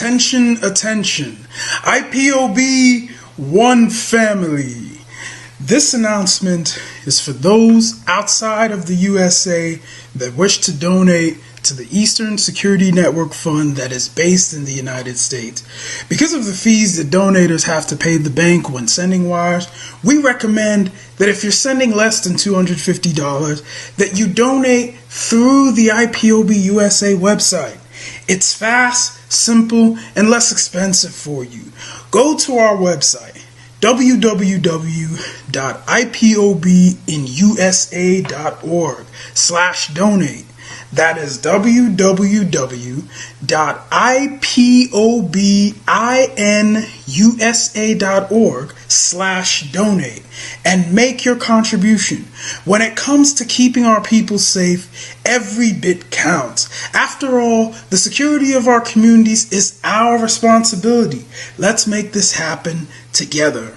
Attention, attention. IPOB One Family. This announcement is for those outside of the USA that wish to donate to the Eastern Security Network Fund that is based in the United States. Because of the fees that donators have to pay the bank when sending wires, we recommend that if you're sending less than $250, that you donate through the IPOB USA website. It's fast, simple, and less expensive for you. Go to our website, www.ipobinusa.org/donate. That is www.ipobinusa.org/donate and make your contribution. When it comes to keeping our people safe, every bit counts. After all, the security of our communities is our responsibility. Let's make this happen together.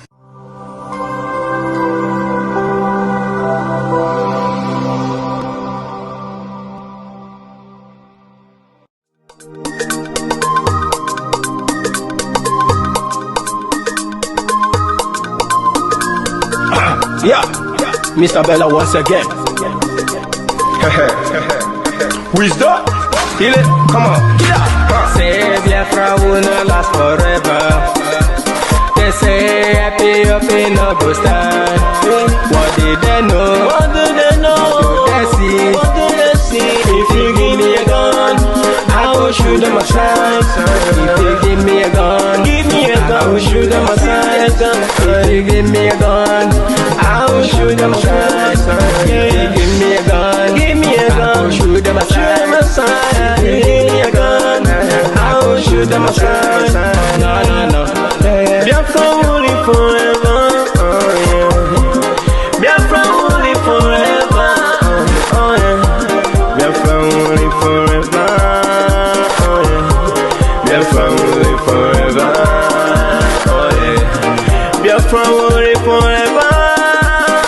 Yeah, Mr. Bella once again. Wisdom, feel it, come on. Yeah. Say Biafra will not last forever. They say happy up in no go stand. What did they know? What do they know? What do they see? What do they see? If you give me a gun, I will shoot them aside. If you give me a gun, Give me a gun. I will shoot them aside. If you give me a gun, I will shoot them aside. If you give me a gun, Give me a I will gun. shoot them Shoot them aside. aside. If you give me a gun, I will shoot them aside. No, no, no. Biafra will live forever. Oh yeah. Biafra will live forever. Oh yeah. Biafra will live forever. Oh yeah. Biafra will live forever. Oh yeah. Biafra will live forever.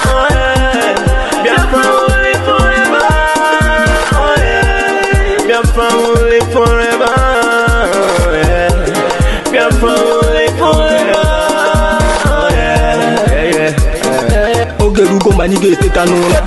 Oh yeah. Biafra will live forever. Oh yeah. Biafra will live forever. Oh yeah. Biafra will live forever. Oh yeah. Ogerugo manige tetanura.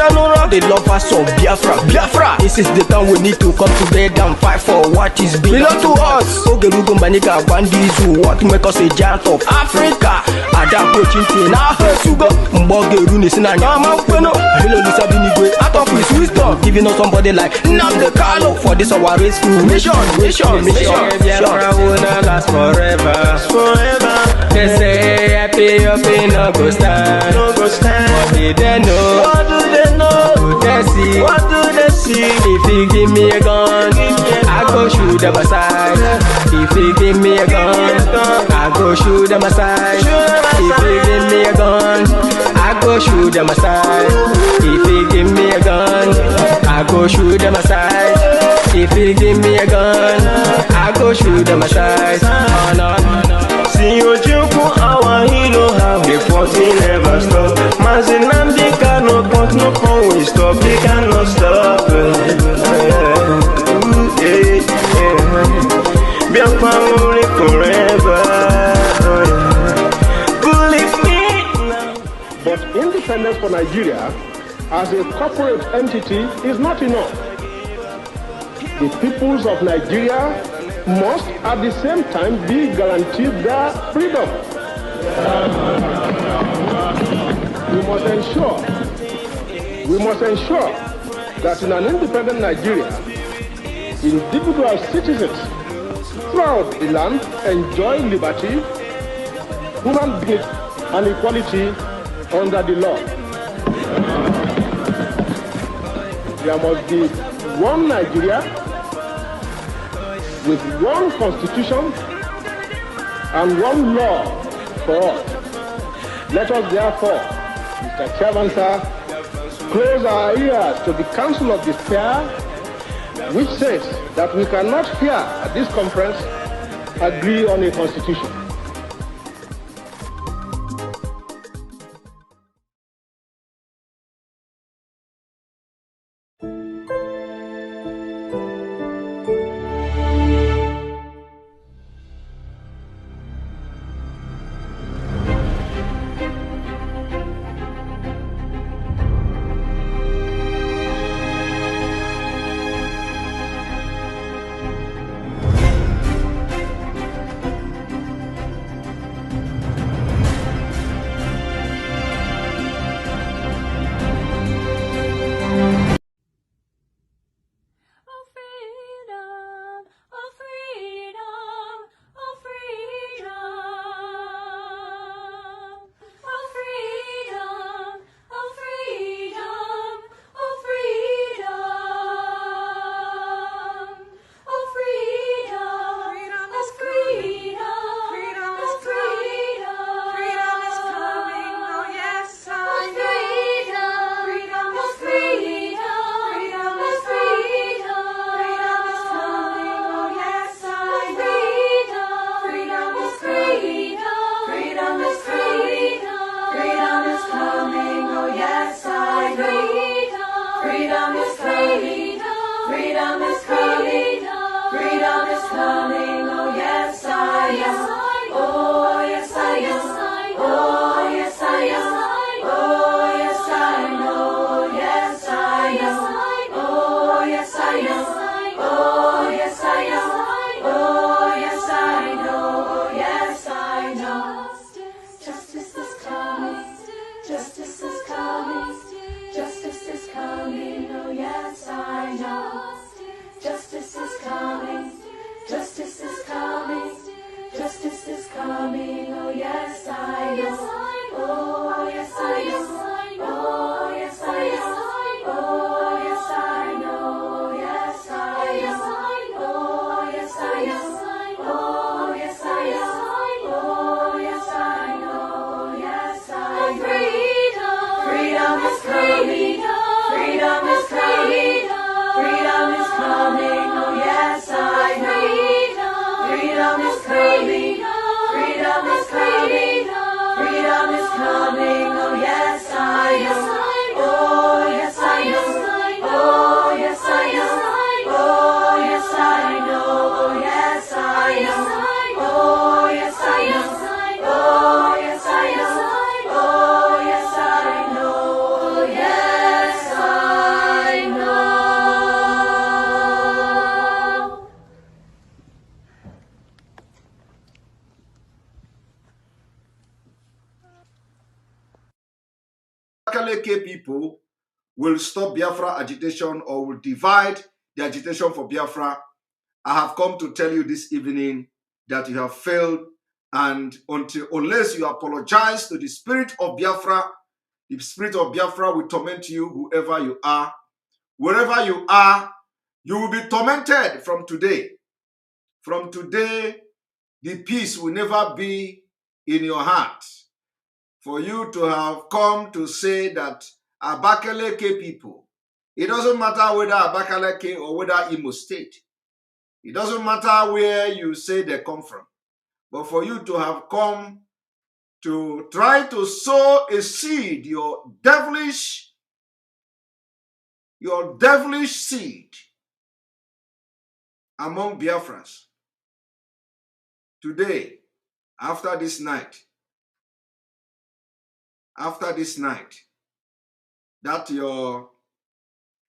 The lovers of Biafra. This is the time we need to come together and fight for what is belong to us. Ogerugo maniga bandizu, what make us a giant of Africa. Adapro chinti na sugo. Mbogeru ni sina nyama kweno. Hello Lisa Binigwe, out of his wisdom, giving us somebody like Nnamdi Kanu for this our race mission. Biafra will not last forever. They say happy up in no go stand. No go stand. What did they know? What do they know? What do they see? What do they see? If you give me a gun, I go shoot them aside. If you give me a gun, I go shoot them aside. If you give me a gun, I go shoot them aside. If you give me a gun, I go shoot them aside. If you give me a gun, I go shoot them aside. Oh no, no, no. See you joke, our hero have the fighting never stop. Nnamdi Kanu, but no one will stop. They cannot stop. Biafra will live forever. Believe me now. But independence for Nigeria as a corporate entity is not enough. The peoples of Nigeria must at the same time be guaranteed their freedom. We must ensure that in an independent Nigeria, individual citizens throughout the land enjoy liberty, human dignity, and equality under the law. There must be one Nigeria with one constitution and one law for all. Let us therefore, Mr. Chairman, sir, close our ears to the counsel of despair, which says that we cannot here at this conference agree on a constitution. Abakaleke people will stop Biafra agitation or will divide the agitation for Biafra. I have come to tell you this evening that you have failed, and unless you apologize to the spirit of Biafra, the spirit of Biafra will torment you, whoever you are. Wherever you are, you will be tormented from today. From today, the peace will never be in your heart. For you to have come to say that Abakaleke people, it doesn't matter whether Abakaleke or whether Imo State, it doesn't matter where you say they come from, but for you to have come to try to sow a seed, your devilish seed among Biafrans. Today, after this night,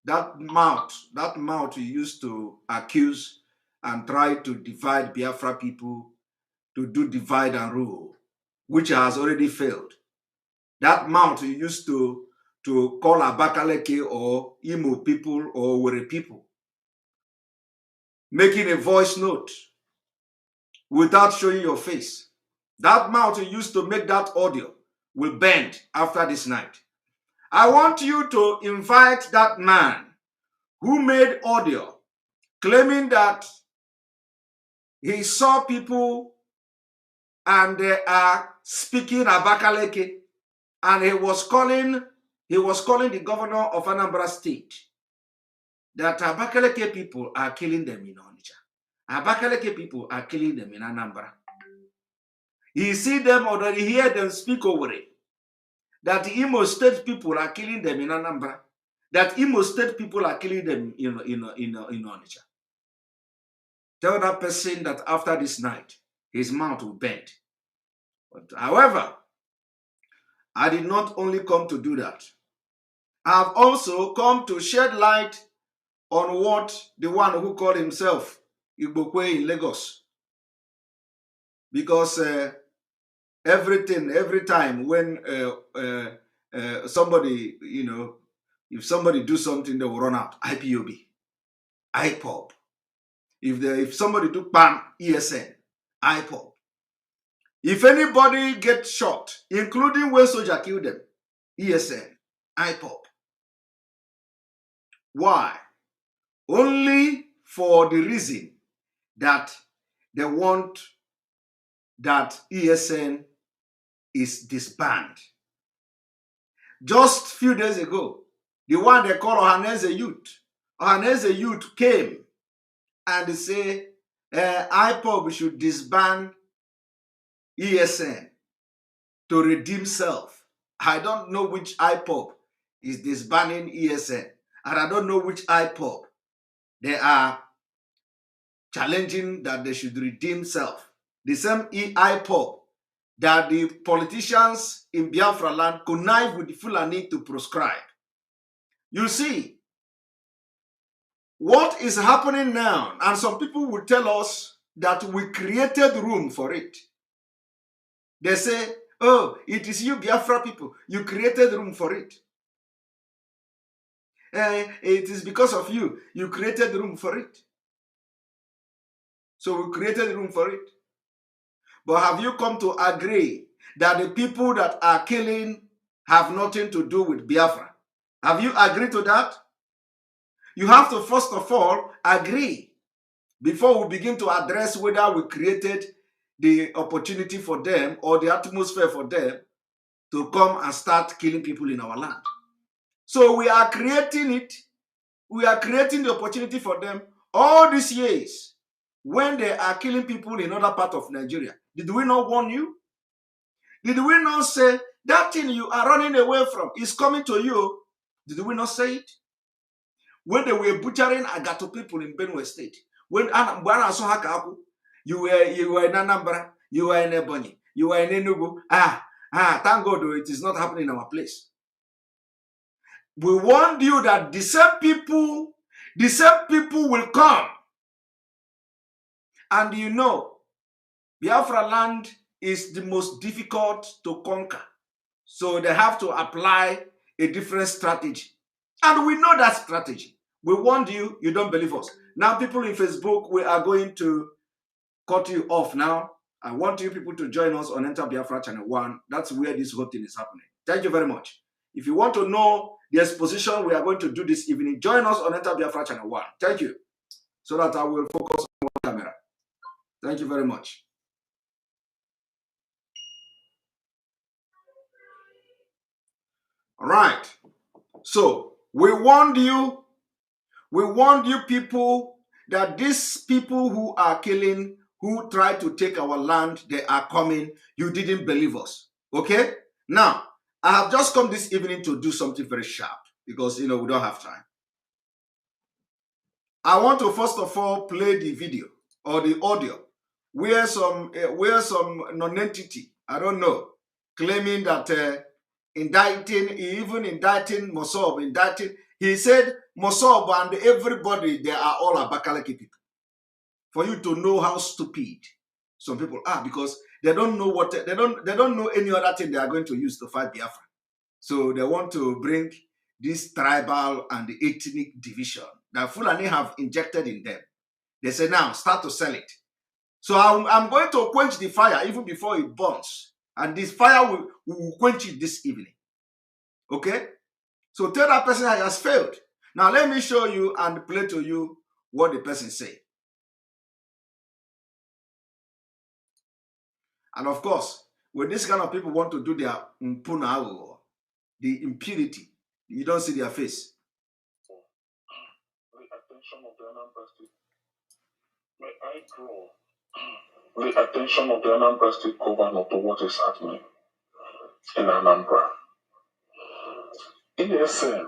that mouth you used to accuse and try to divide Biafra people, to do divide and rule, which has already failed. That mouth you used to call Abakaleke or Imo people or Were people, making a voice note without showing your face. That mouth you used to make that audio will bend after this night. I want you to invite that man who made audio claiming that he saw people and they are speaking Abakaleke, and he was calling the governor of Anambra State that Abakaleke people are killing them in Onitsha. Abakaleke people are killing them in Anambra. He see them already, hear them speak over it. That Imo State people are killing them in Anambra. That Imo State people are killing them in Onitsha. Tell that person that after this night, his mouth will bend. But, however, I did not only come to do that. I have also come to shed light on what the one who called himself Igbokwe in Lagos. Because every time when somebody, if somebody do something, they will run out. IPOB, IPOB. If somebody do PAN, ESN, IPOB. If anybody gets shot, including when soldier killed them, ESN, IPOB. Why? Only for the reason that they want that ESN is disbanded. Just a few days ago, the one they call Ohaneze Youth came and say IPOB should disband ESN to redeem self. I don't know which IPOB is disbanding ESN, and I don't know which IPOB they are challenging that they should redeem self. the same EIPOB that the politicians in Biafra land connive with the Fulani to proscribe. You see, what is happening now, and some people will tell us that we created room for it. They say, oh, it is you Biafra people, you created room for it. It is because of you, you created room for it. So we created room for it. But have you come to agree that the people that are killing have nothing to do with Biafra? Have you agreed to that? You have to first of all agree before we begin to address whether we created the opportunity for them or the atmosphere for them to come and start killing people in our land. So we are creating it. We are creating the opportunity for them all these years when they are killing people in other parts of Nigeria. Did we not warn you? Did we not say that thing you are running away from is coming to you? Did we not say it? When they were butchering Agato people in Benue State, when you were in Anambra, you were in Ebonyi, you were in Enugu. Thank God it is not happening in our place. We warned you that the same people will come. And you know, Biafra land is the most difficult to conquer. So they have to apply a different strategy. And we know that strategy. We warned you, you don't believe us. Now people in Facebook, we are going to cut you off now. I want you people to join us on Enter Biafra Channel 1. That's where this whole thing is happening. Thank you very much. If you want to know the exposition we are going to do this evening, join us on Enter Biafra Channel 1. Thank you. So that I will focus on one camera. Thank you very much. All right. So we warned you people that these people who are killing, who try to take our land, they are coming. You didn't believe us. Okay? Now, I have just come this evening to do something very sharp because, we don't have time. I want to first of all play the video or the audio where some non-entity, I don't know, claiming that even indicting Mosob, he said Mosob and everybody, they are all Abakalaki people. For you to know how stupid some people are, because they don't know they don't know any other thing they are going to use to fight Biafra. So they want to bring this tribal and ethnic division that Fulani have injected in them. They say now start to sell it. So I'm going to quench the fire even before it burns, and this fire will quench it this evening. Okay? So tell that person I has failed. Now let me show you and play to you what the person say. And of course, when this kind of people want to do their mpuna, the impurity, you don't see their face. The attention of the Anambra State. May I draw the attention of the Anambra State governor to what is happening in Anambra. ESN,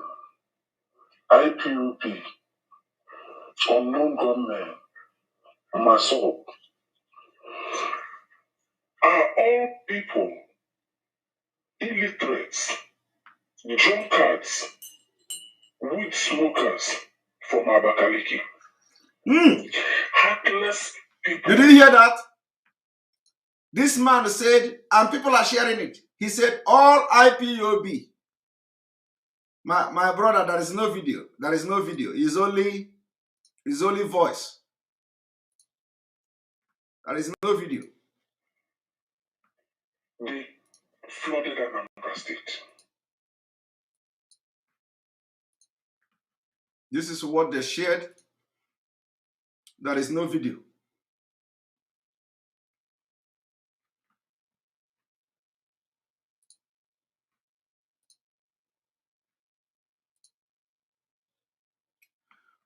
IPOP, unknown gunmen, Masop, are all people, illiterates, drunkards, weed smokers from Abakaliki. Heartless people. Did you hear that? This man said, and people are sharing it. He said, all IPOB. My brother, there is no video. There is no video. It's only voice. There is no video. They flooded Anambra State. This is what they shared. There is no video.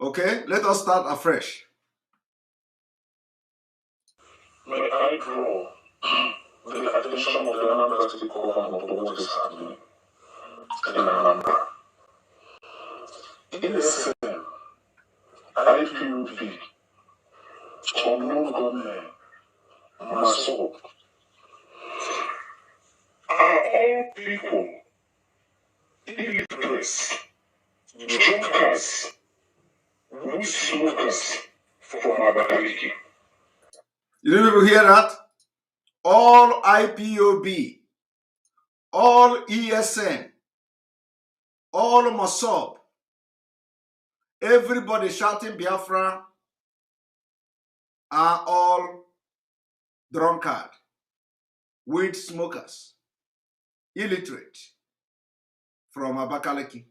Okay, let us start afresh. May I draw the attention of the Anambra State government to what is happening in Anambra. ESN, IPOP, unknown gunmen, Maso, are all people illiterates, drunkards, weed smokers from Abakaliki? You know, people hear that? All IPOB, all ESN, all Mossab, everybody shouting Biafra are all drunkard, weed smokers, illiterate from Abakaliki.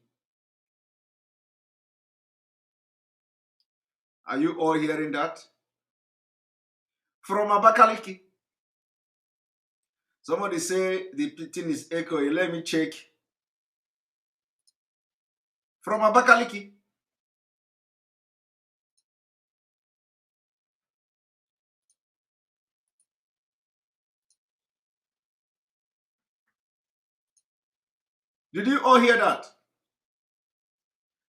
Are you all hearing that? From Abakaliki. Somebody say the thing is echoing. Let me check. From Abakaliki. Did you all hear that?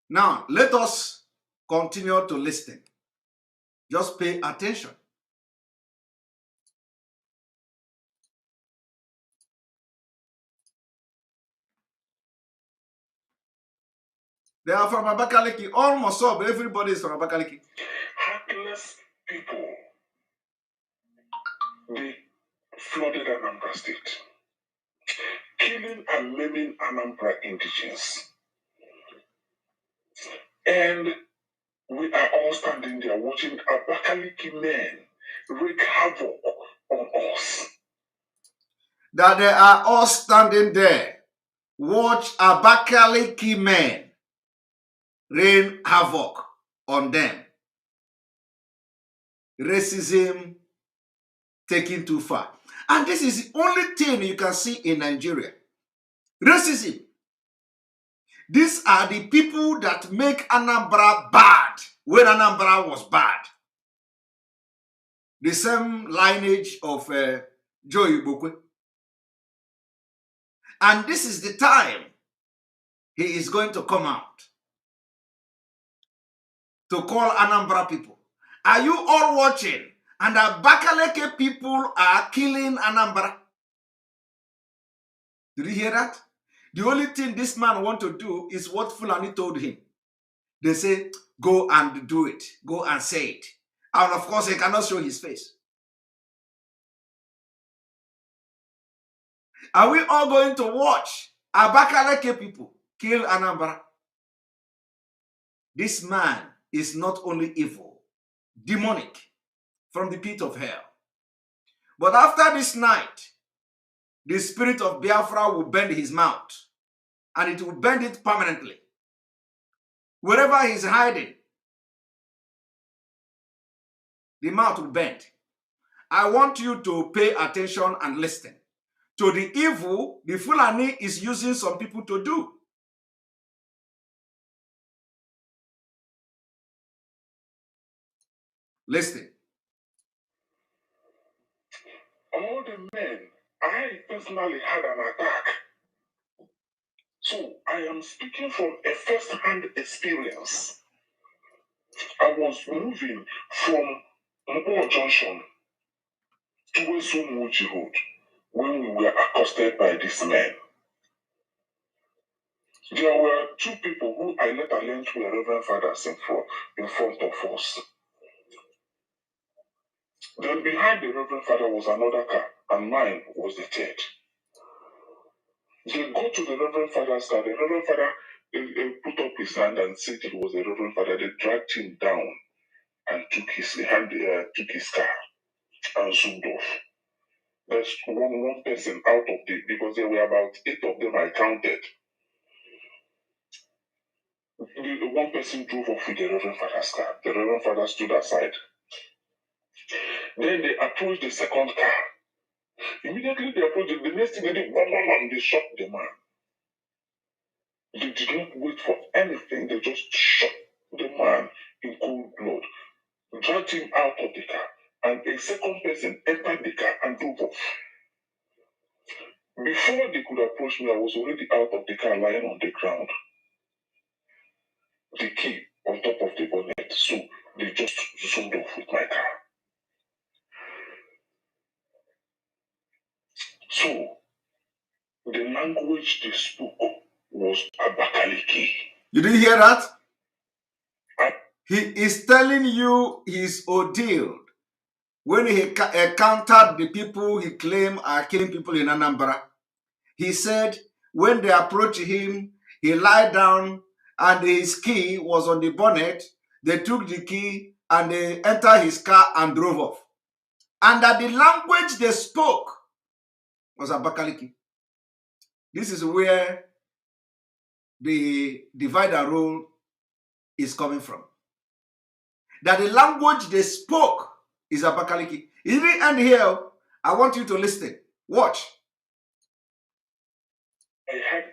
Now, let us continue to listen. Just pay attention. They are from Abakaliki. Almost all, everybody is from Abakaliki. Heartless people, they flooded Anambra State, killing and maiming Anambra indigenes. And we are all standing there watching Abakaliki men wreak havoc on us. That they are all standing there. Watch Abakaliki men rain havoc on them. Racism taken too far. And this is the only thing you can see in Nigeria. Racism. These are the people that make Anambra bad when Anambra was bad. The same lineage of Joe Ibokwe. And this is the time he is going to come out to call Anambra people. Are you all watching? And the Abakaleke people are killing Anambra. Did you hear that? The only thing this man want to do is what Fulani told him. They say, go and do it. Go and say it. And of course, he cannot show his face. Are we all going to watch Abakaleke people kill Anambra? This man is not only evil, demonic, from the pit of hell. But after this night, the spirit of Biafra will bend his mouth, and it will bend it permanently. Wherever he's hiding, the mouth will bend. I want you to pay attention and listen to the evil the Fulani is using some people to do. Listen. All the men, I personally had an attack. So I am speaking from a first-hand experience. I was moving from Mpo Junction towards Umuchi Road when we were accosted by these men. There were two people who I later learned were Reverend Fathers in front of us. Then behind the Reverend Father was another car, and mine was the third. They got to the Reverend Father's car. The Reverend Father put up his hand and said it was the Reverend Father. They dragged him down and took his car and zoomed off. There's one person out of because there were about 8 of them I counted. The one person drove off with the Reverend Father's car. The Reverend Father stood aside. Then they approached the second car. Immediately they approached it. The next thing they did, and they shot the man. They did not wait for anything. They just shot the man in cold blood, dragged him out of the car, and a second person entered the car and drove off. Before they could approach me, I was already out of the car, lying on the ground. The key on top of the bonnet, so they just zoomed off with my car. So, the language they spoke was Abakaliki. You didn't hear that? He is telling you his ordeal. When he encountered the people he claimed are killing people in Anambra, he said when they approached him, he lied down and his key was on the bonnet. They took the key and they entered his car and drove off. And that the language they spoke was Abakaliki. This is where the divide and rule is coming from. That the language they spoke is Abakaliki. It didn't end here. I want you to listen. Watch. I had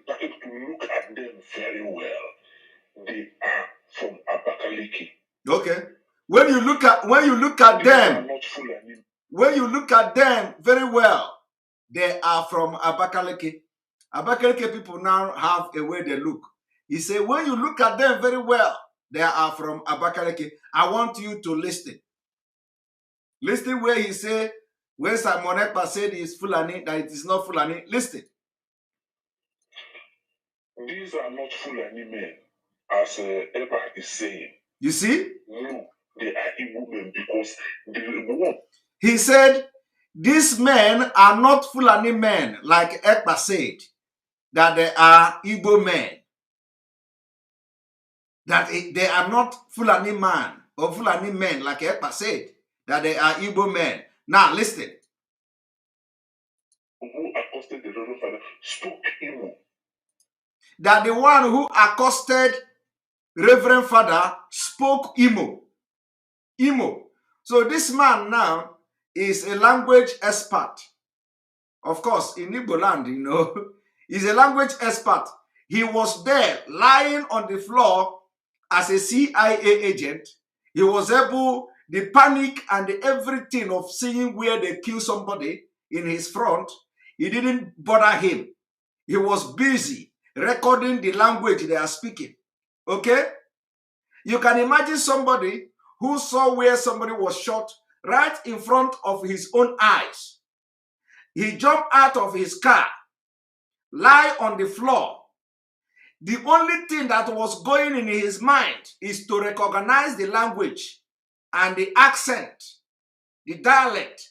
started to look at them very well. They are from Abakaliki. Okay. When you look at them, when you look at them very well, they are from Abakaliki. Abakaliki people now have a way they look. He said, when you look at them very well, they are from Abakaliki. I want you to listen. Listen where he said, when Simon Ekpa said he is Fulani, that it is not Fulani. Listen. These are not Fulani men, as Ekpa is saying. You see? No, they are Igbo men because they He said, these men are not Fulani men, like Ekpa said, that they are Igbo men. That they are not Fulani man or Fulani men, like Ekpa said, that they are Igbo men. Now, listen. Who accosted the Reverend Father spoke Igbo. That the one who accosted Reverend Father spoke Imo. Imo. So this man now is a language expert. Of course, in Igbo land, you know, he's a language expert. He was there lying on the floor as a CIA agent. He was able, the panic and the everything of seeing where they kill somebody in his front, it didn't bother him. He was busy recording the language they are speaking. Okay? You can imagine somebody who saw where somebody was shot right in front of his own eyes. He jumped out of his car, lie on the floor. The only thing that was going in his mind is to recognize the language and the accent, the dialect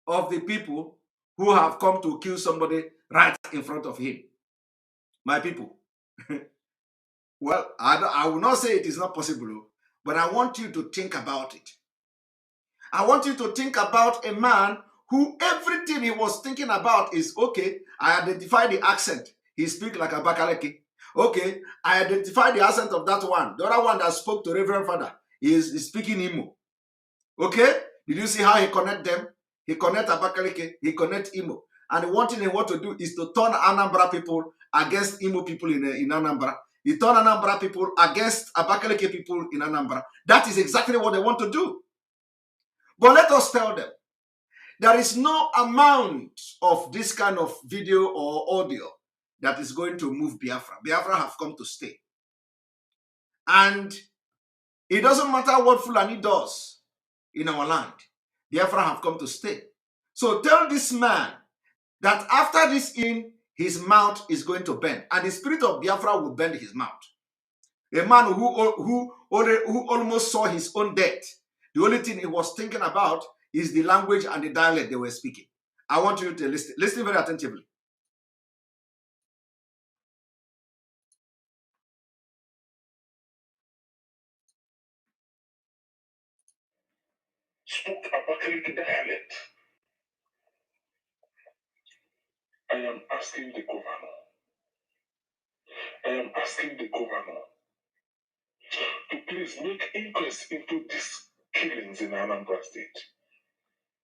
of the people who have come to kill somebody right in front of him. My people. Well, I will not say it is not possible, but I want you to think about it. I want you to think about a man who everything he was thinking about is, okay, I identify the accent. He speaks like Abakaliki. Okay, I identify the accent of that one. The other one that spoke to Reverend Father is speaking Imo. Okay, did you see how he connect them? He connect Abakaliki, he connect Imo. And the one thing he want to do is to turn Anambra people against Imo people in Anambra. He turn Anambra people against Abakaliki people in Anambra. That is exactly what they want to do. But let us tell them, there is no amount of this kind of video or audio that is going to move Biafra. Biafra have come to stay. And it doesn't matter what Fulani does in our land. Biafra have come to stay. So tell this man that after this his mouth is going to bend. And the spirit of Biafra will bend his mouth. A man who almost saw his own death. The only thing he was thinking about is the language and the dialect they were speaking. I want you to listen. Listen very attentively. Spoke Abakaliki dialect. I am asking the governor. I am asking the governor to please make inquest into these killings in Anambra State.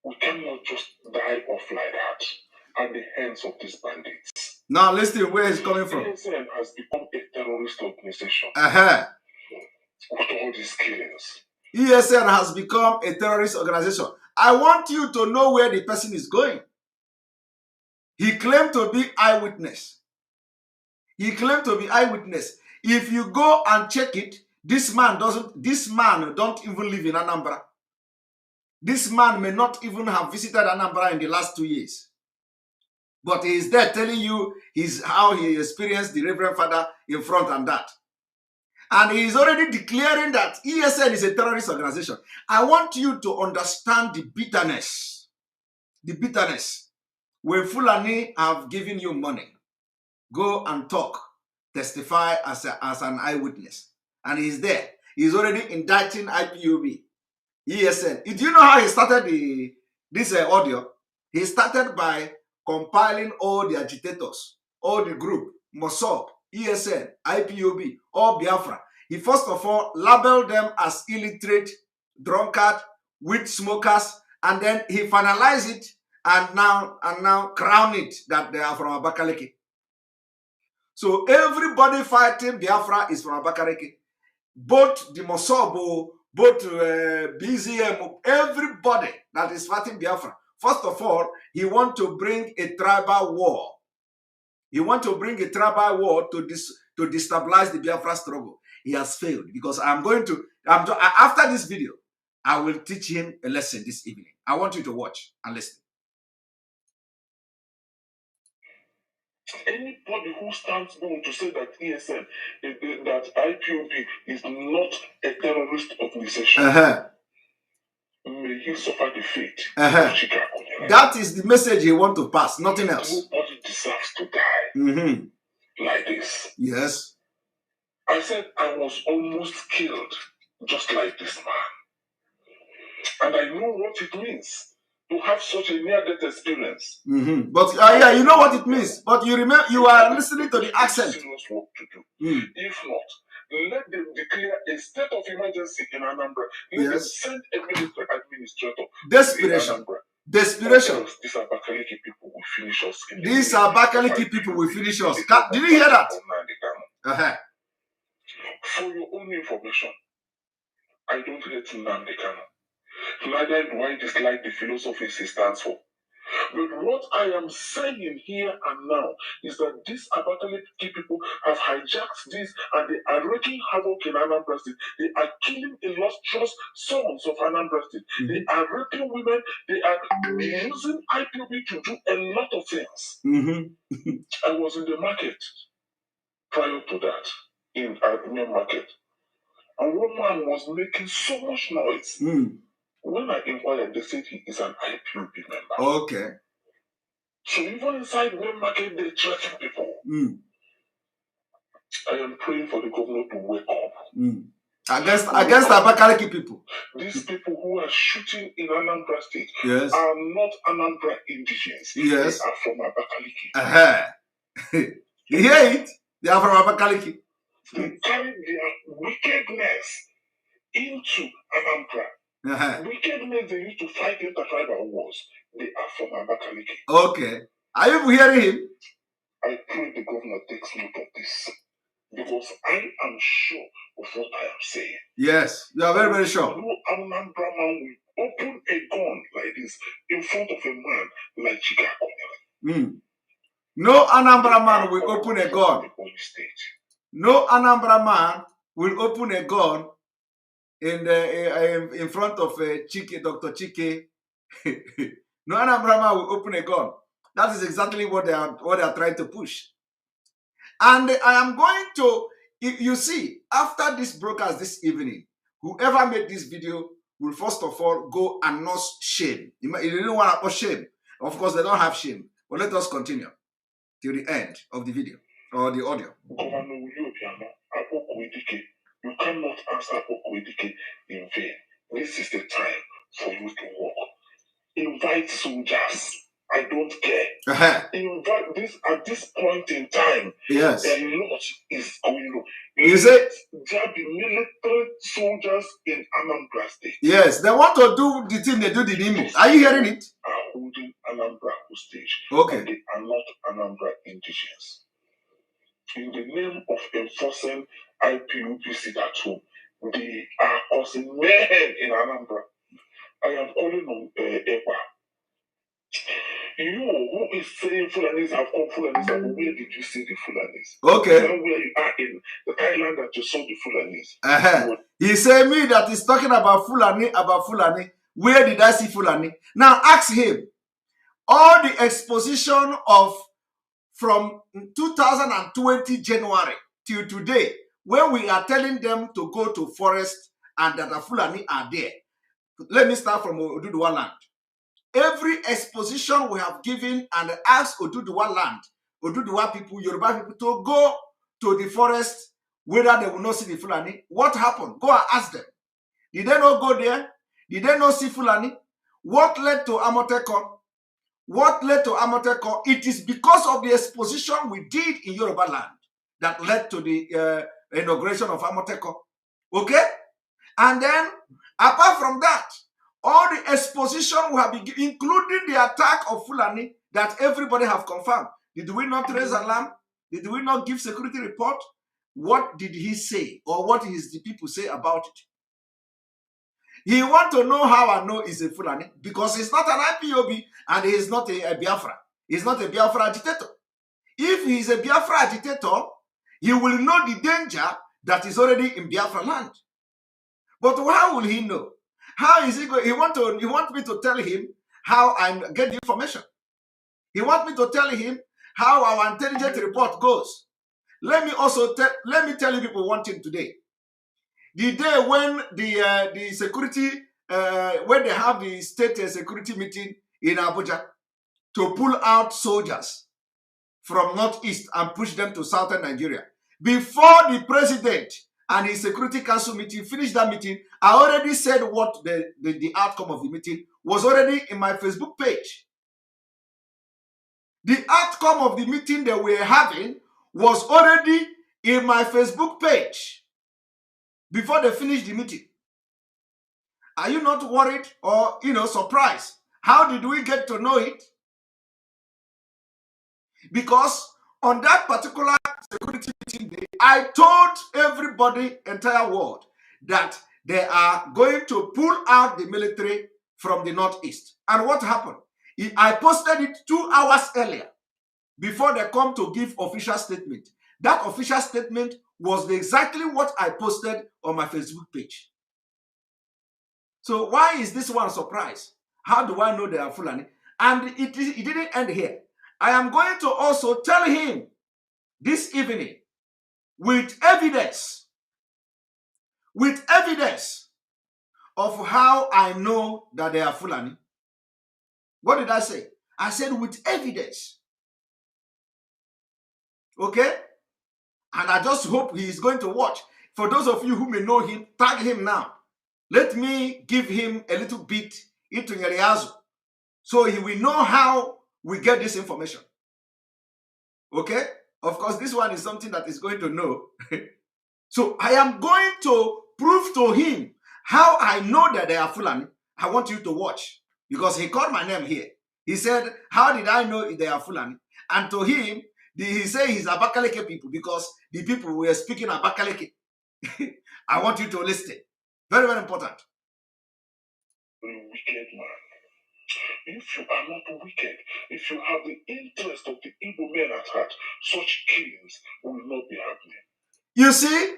We cannot just die off like that at the hands of these bandits. Now listen where he's coming from. ESN has become a terrorist organization with all these killings. ESN has become a terrorist organization. I want you to know where the person is going. He claimed to be eyewitness. He claimed to be eyewitness. If you go and check it, this man don't even live in Anambra. This man may not even have visited Anambra in the last 2 years. But he is there telling you how he experienced the Reverend Father in front and that. And he is already declaring that ESN is a terrorist organization. I want you to understand the bitterness. The bitterness. When Fulani have given you money, go and talk, testify as an eyewitness. And he's there. He's already indicting IPOB, ESN. Do you know how he started this audio? He started by compiling all the agitators, all the group, Mossad, ESN, IPOB, all Biafra. He first of all labeled them as illiterate, drunkard, weed smokers, and then he finalized it and now crown it that they are from Abakaliki. So everybody fighting Biafra is from Abakaliki. Both the Mossad, both BZM, everybody that is fighting Biafra. First of all, he wants to bring a tribal war. He wants to bring a tribal war to destabilize the Biafra struggle. He has failed because after this video, I will teach him a lesson this evening. I want you to watch and listen. Anybody who stands bold to say that ESN, that IPOB is not a terrorist organization, may he suffer the fate of Chicago. That is the message he wants to pass, nothing else. Nobody deserves to die like this. Yes. I said I was almost killed just like this man. And I know what it means to have such a near-death experience. But yeah, you know what it means. But you remember, you are listening to the accent. Serious work to do. If not, let them declare a state of emergency in Anambra. Let them send a military administrator. Desperation. Desperation. These Abakaliki people will finish us. These Abakaliki people will finish us. Did you hear that? For your own information, I don't hate Nnamdi Kanu. Neither do I dislike the philosophy he stands for. But what I am saying here and now is that these Abakaliki people have hijacked this and they are wreaking havoc in Anambra State. They are killing illustrious sons of Anambra State. They are raping women. They are using IPOB to do a lot of things. I was in the market prior to that, in our main market. And one man was making so much noise. When I inquired, they said he is an IPOB member. Okay. So even inside main market, they threaten people. I am praying for the governor to wake up. Against Abakaliki people. These people who are shooting in Anambra State are not Anambra indigenous. Yes. They are from Abakaliki. You hear it? They are from Abakaliki. They carry their wickedness into Anambra. Wickedness they used to fight intertribal wars. They are from Abakaliki. Okay. Are you hearing him? I pray the governor takes note of this. Because I am sure of what I am saying. Yes, you are very, very sure. No Anambra man will open a gun like this in front of a man like Chicago. No Anambra man will open a gun. No Anambra man will open a gun in front of Chike, Dr. Chike. No Anambra man will open a gun. That is exactly what they are trying to push. And I am going to, you see, after this broadcast this evening, whoever made this video will first of all go and nurse shame. You don't want to put shame. Of course, they don't have shame. But let us continue till the end of the video or the audio. Governor you cannot answer Okwedike in vain. This is the time for you to work. Invite soldiers. I don't care. Invite this at this point in time. Yes. A lot is going on. You say there be military soldiers in Anambra State. Yes, they want to do the thing they do the Nimo. Are you hearing it? Are holding Anambra hostage. Okay. And they are not Anambra indigenous. In the name of enforcing IPUPC at home, they are causing mayhem in Anambra. I am calling on Ewa. You who is saying Fulanis have come, Fulanis have, where did you see the Fulanis? Okay. Now where you are in the Thailand that you saw the Fulanis. He said me that he's talking about Fulani. Where did I see Fulani? Now ask him, all the exposition of from 2020 January till today, when we are telling them to go to forest and that the Fulani are there. Let me start from Oduduwa land. Every exposition we have given and asked Oduduwa land, Oduduwa people, Yoruba people to go to the forest, whether they will not see the Fulani. What happened? Go and ask them. Did they not go there? Did they not see Fulani? What led to Amotekon? What led to Amotekon? It is because of the exposition we did in Yoruba land that led to the inauguration of Amotekon. Okay? And then, apart from that, all the exposition we have been, including the attack of Fulani that everybody have confirmed. Did we not raise alarm? Did we not give security report? What did he say, or what is the people say about it? He want to know how I know he's a Fulani because he's not an IPOB and he is not a Biafra. He's not a Biafra agitator. If he is a Biafra agitator, he will know the danger that is already in Biafra land. But how will he know? How is he going? He want me to tell him how I get the information. He want me to tell him how our intelligence report goes. Let me tell you people one thing today. The day when the security, when they have the state security meeting in Abuja to pull out soldiers from Northeast and push them to Southern Nigeria, before the president and his security council meeting finished that meeting, I already said what the outcome of the meeting was already in my Facebook page. The outcome of the meeting that we were having was already in my Facebook page before they finished the meeting. Are you not worried or, surprised? How did we get to know it? Because on that particular security meeting day, I told everybody, entire world, that they are going to pull out the military from the Northeast. And what happened? I posted it 2 hours earlier before they come to give official statement. That official statement was exactly what I posted on my Facebook page. So why is this one a surprise? How do I know they are Fulani? And it didn't end here. I am going to also tell him this evening with evidence of how I know that they are Fulani. What did I say? I said with evidence. Okay? And I just hope he is going to watch. For those of you who may know him, tag him now. Let me give him a little bit into Nyeriazu so he will know how we get this information. Okay? Of course, this one is something that is going to know. So I am going to prove to him how I know that they are Fulani. I want you to watch because he called my name here. He said, how did I know they are Fulani? And to him, he said he's Abakaleke people because the people were speaking Abakaleke. I want you to listen. Very, very important. Wicked man. If you are not wicked, if you have the interest of the Igbo men at heart, such killings will not be happening. You see,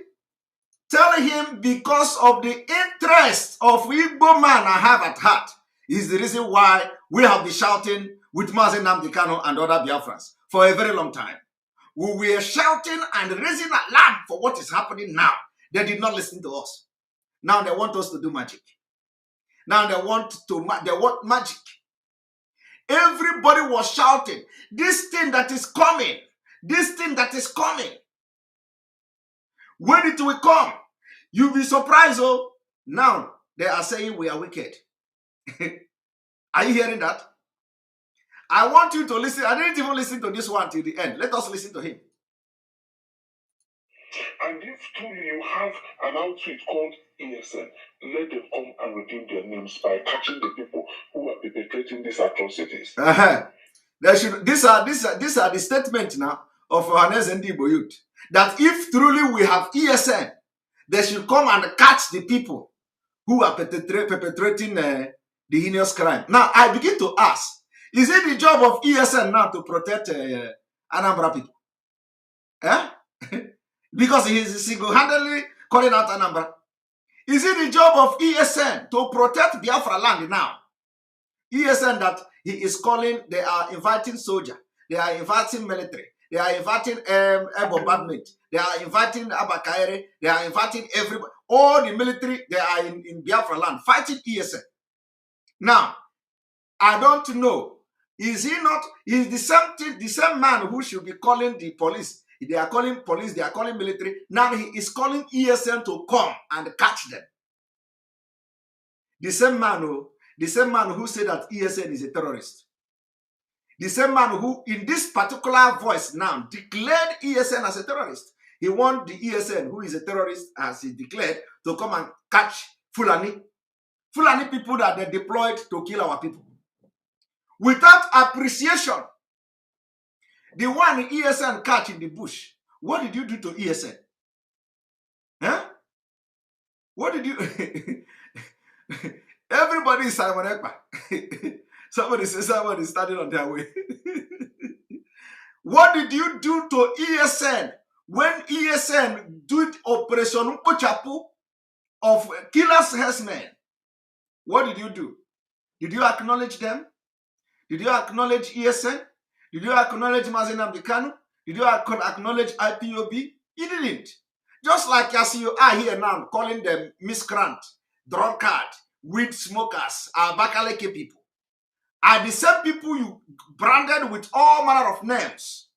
tell him because of the interest of Igbo man I have at heart is the reason why we have been shouting with Mazen Nnamdi Kanu and other Biafrans for a very long time. We were shouting and raising alarm for what is happening now. They did not listen to us. Now they want us to do magic. Now they want magic. Everybody was shouting, this thing that is coming, this thing that is coming. When it will come, you'll be surprised. Oh, now they are saying we are wicked. Are you hearing that? I want you to listen. I didn't even listen to this one till the end. Let us listen to him. And if truly you have an outfit called ESN, let them come and redeem their names by catching the people who are perpetrating these atrocities. These are the statements now of Johannes and Igbo youth. That if truly we have ESN, they should come and catch the people who are perpetrating the heinous crime. Now, I begin to ask, is it the job of ESN now to protect Anambra people? Eh? Because he is single-handedly calling out Anambra. Is it the job of ESN to protect Biafra land now? ESN that he is calling, they are inviting soldier, they are inviting military, they are inviting air bombardment, they are inviting Abakaire, they are inviting everybody, all the military, they are in Biafra land fighting ESN. Now, I don't know. Is he not? Is the same man who should be calling the police? They are calling police, they are calling military. Now he is calling ESN to come and catch them. The same man who said that ESN is a terrorist. The same man who, in this particular voice now, declared ESN as a terrorist. He want the ESN, who is a terrorist, as he declared, to come and catch Fulani people that they deployed to kill our people. Without appreciation, the one ESN catch in the bush, what did you do to ESN? Huh? What did you... Everybody is Simon Ekpa. Somebody says someone is standing on their way. What did you do to ESN when ESN did Operation Mpochapu of killers herdsmen? What did you do? Did you acknowledge them? Did you acknowledge ESN? Did you acknowledge Anambra Kanu? Did you acknowledge IPOB? You didn't. Just like as you are here now, calling them miscreant, drunkard, weed smokers, Abakaleke people, are the same people you branded with all manner of names.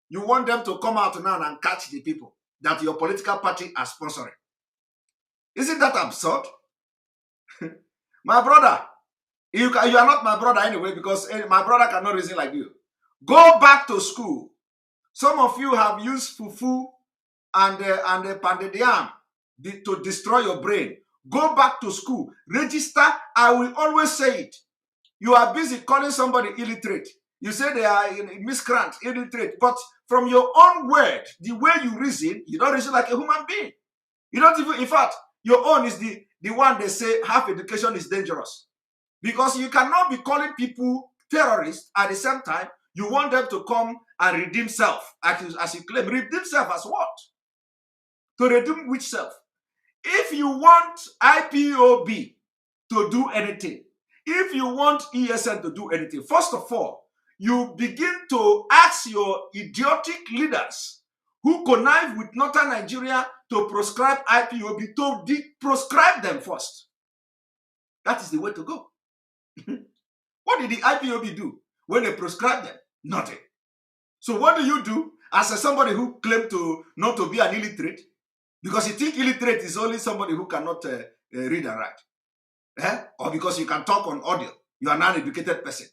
You want them to come out now and catch the people that your political party are sponsoring. Isn't that absurd? My brother, you are not my brother anyway, because my brother cannot reason like you. Go back to school. Some of you have used fufu and pounded yam to destroy your brain. Go back to school. Register. I will always say it. You are busy calling somebody illiterate. You say they are miscreant, illiterate. But from your own word, the way you reason, you don't reason like a human being. You don't even, in fact, your own is the one they say half education is dangerous. Because you cannot be calling people terrorists at the same time. You want them to come and redeem self, as you claim. Redeem self as what? To redeem which self? If you want IPOB to do anything, if you want ESN to do anything, first of all, you begin to ask your idiotic leaders who connive with Northern Nigeria to proscribe IPOB, to proscribe them first. That is the way to go. What did the IPOB do when they proscribed them? Nothing. So what do you do as somebody who claimed to not to be an illiterate? Because you think illiterate is only somebody who cannot read and write. Or because you can talk on audio. You are not an educated person.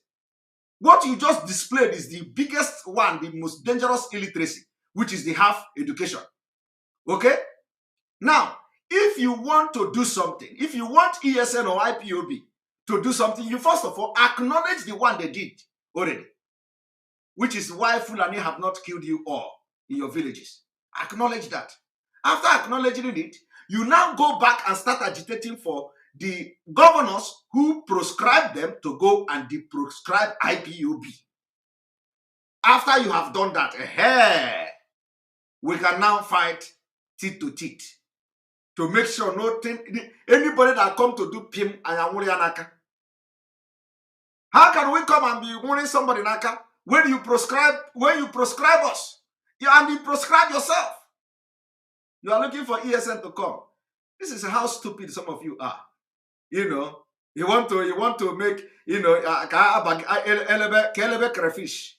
What you just displayed is the biggest one, the most dangerous illiteracy, which is the half education. Okay? Now, if you want to do something, if you want ESN or IPOB to do something, you first of all acknowledge the one they did already. Which is why Fulani have not killed you all in your villages. Acknowledge that. After acknowledging it, you now go back and start agitating for the governors who proscribe them to go and deproscribe IPOB. After you have done that, we can now fight teeth to teeth to make sure anybody that come to do PIM and Anaka. How can we come and be warning somebody Naka when you proscribe us? And you proscribe yourself. You are looking for ESN to come. This is how stupid some of you are. You know, you want to make, you know, crayfish.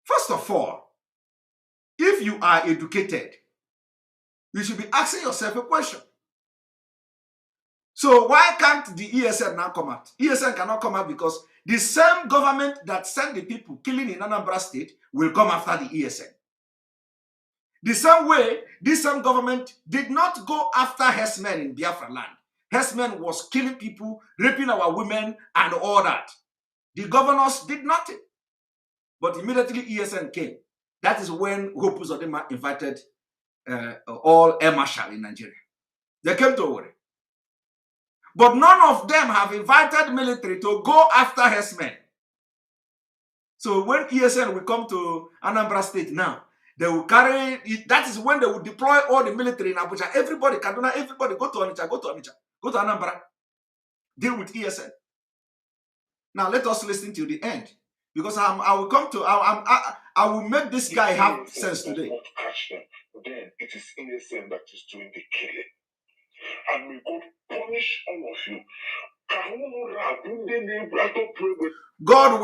First of all, if you are educated, you should be asking yourself a question. So why can't the ESN now come out? ESN cannot come out because the same government that sent the people killing in Anambra State will come after the ESN. The same way, this same government did not go after herdsmen in Biafra land. Herdsmen was killing people, raping our women, and all that. The governors did nothing. But immediately ESN came. That is when Hope Uzodinma invited all air marshal in Nigeria. They came to Owerri. But none of them have invited military to go after herdsmen. So when ESN will come to Anambra State now, they will carry it. That is when they will deploy all the military in Abuja. Everybody, Kaduna, everybody, go to Onitsha, go to Onitsha, go to Anambra. deal with ESN. Now let us listen till the end, because I will make this guy have sense today. Not catch them, then it is ESN that is doing the killing, and may God punish all of you. God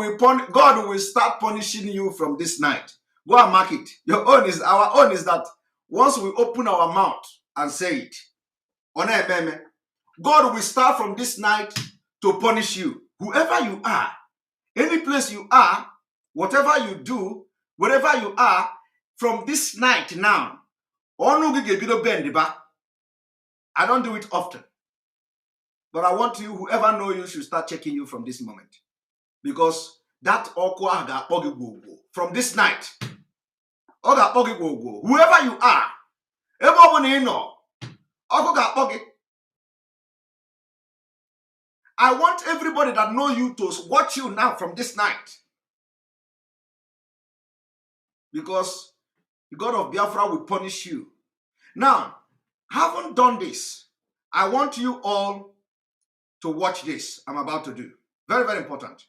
will start punishing you from this night. Go and mark it. Our own is that once we open our mouth and say it, God will start from this night to punish you. Whoever you are, any place you are, whatever you do, wherever you are, from this night now, I don't do it often. But I want you, whoever know you, should start checking you from this moment. Because that from this night, whoever you are, I want everybody that know you to watch you now from this night. Because the God of Biafra will punish you. Now, having done this, I want you all to watch this I'm about to do. Very, very important.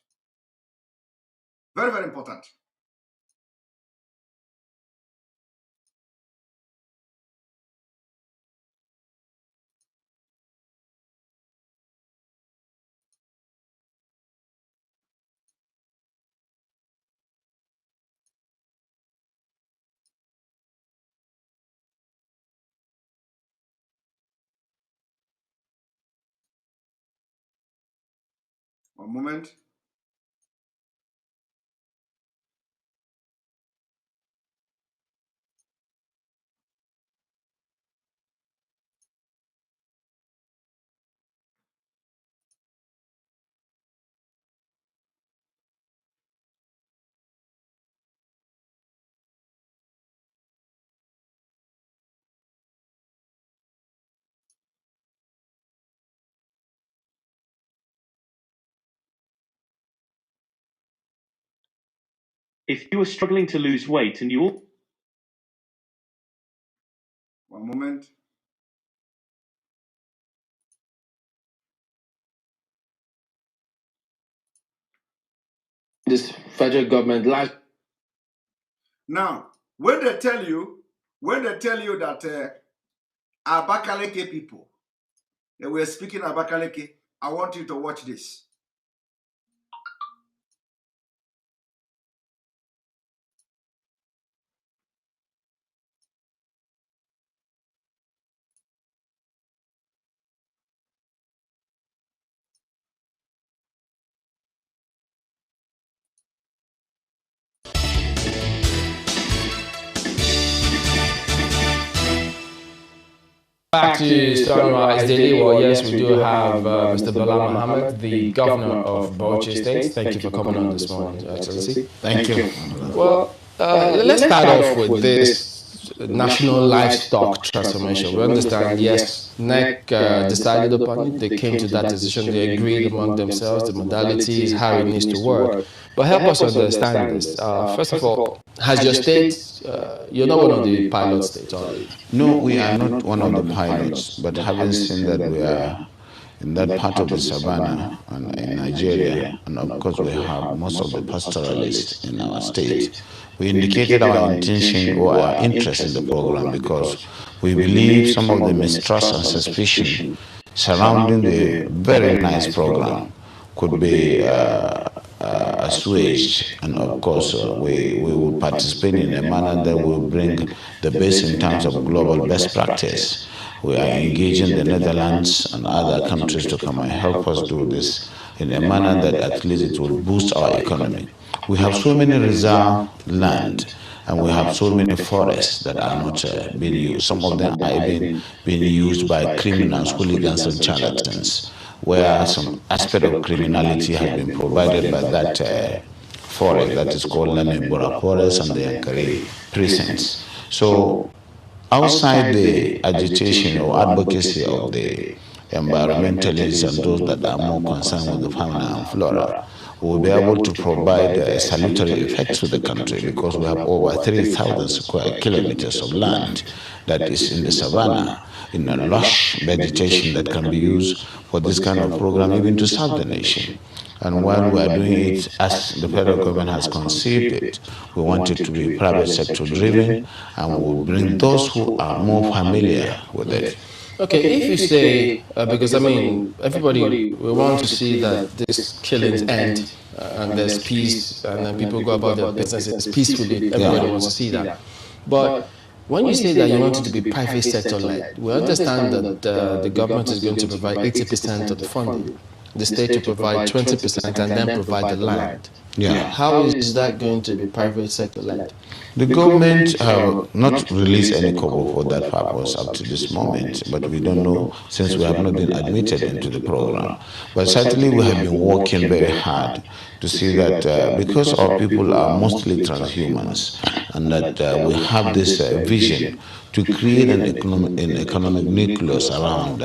Very, very important. One moment. If you are struggling to lose weight and you... One moment. This federal government lies. Now, when they tell you that Abakaleke people, they were speaking Abakaleke, I want you to watch this. Back to Sunrise Daily. Well, yes, we do have Mr. Bala Mohammed, the governor of Bauchi State. Thank you for coming on this morning, Excellency. Thank you. Well, let's start off with this national livestock transformation. We understand, yes, NEC decided upon it. They came to that decision. They agreed among themselves, the modalities, how it needs to work. But help us understand this. First of all, has your state, you're not one of the pilot states, are you? No, we are not one of the pilots, but having seen that we are in that part of the savannah and in Nigeria, and of course we have most of the pastoralists in our state, we indicated our intention or our interest in the program because we believe some of the mistrust and suspicion surrounding the very nice program could be assuaged, and of course we will participate in a manner that will bring the best in terms of global best practice. We are engaging the Netherlands and other countries to come and help us do this in a manner that at least it will boost our economy. We have so many reserve land and we have so many forests that are not being used. Some of them are even being used by criminals, hooligans and charlatans, where some aspect of criminality has been provided by that forest that is called Anambra forest and the Yankari precincts. So outside the agitation or advocacy of the environmentalists, and those that are more concerned with the fauna and flora, we will be able to provide salutary effects to the country, because we have over 3,000 square kilometers of land that is in the savannah, in a lush vegetation that can be used for this kind of program, even to serve the nation. And while we are doing it as the federal government has conceived it, we want it to be private sector driven, and we will bring those who are more familiar with it. Okay, if you say, because I mean, everybody, we want to see that this killings end and there's peace and then people go about their businesses peacefully. Everybody wants to see that. But when you say that you want it to be private sector led, we understand that the government is going to provide 80% of the funding, the state to provide 20% and then provide the land. Yeah. How is that going to be private sector led? The government have not released any cover for that purpose up to this moment, but we don't know, since we have not been admitted into the program. But certainly we have been working very hard to see that because our people are mostly transhumans, and that we have this vision to create an economic nucleus around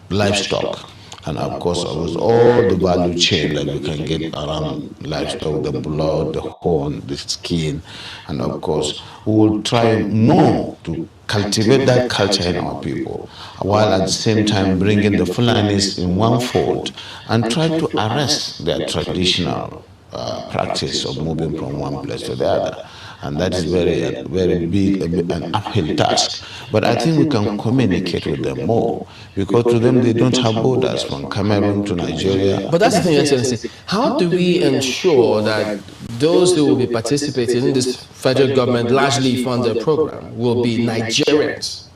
livestock. And of course, all the value chain that we can get around livestock, the blood, the horn, the skin. And of course, we will try more to cultivate that culture in our people, while at the same time bringing the Fulanis in one fold and try to arrest their traditional practice of moving from one place to the other. And that is very big, an uphill task. But I think we can communicate with them more, because to them they don't have borders from Cameroon to Nigeria. But that's the thing, Excellency. How do we ensure that those who will be participating in this federal government largely funded program will be Nigerians?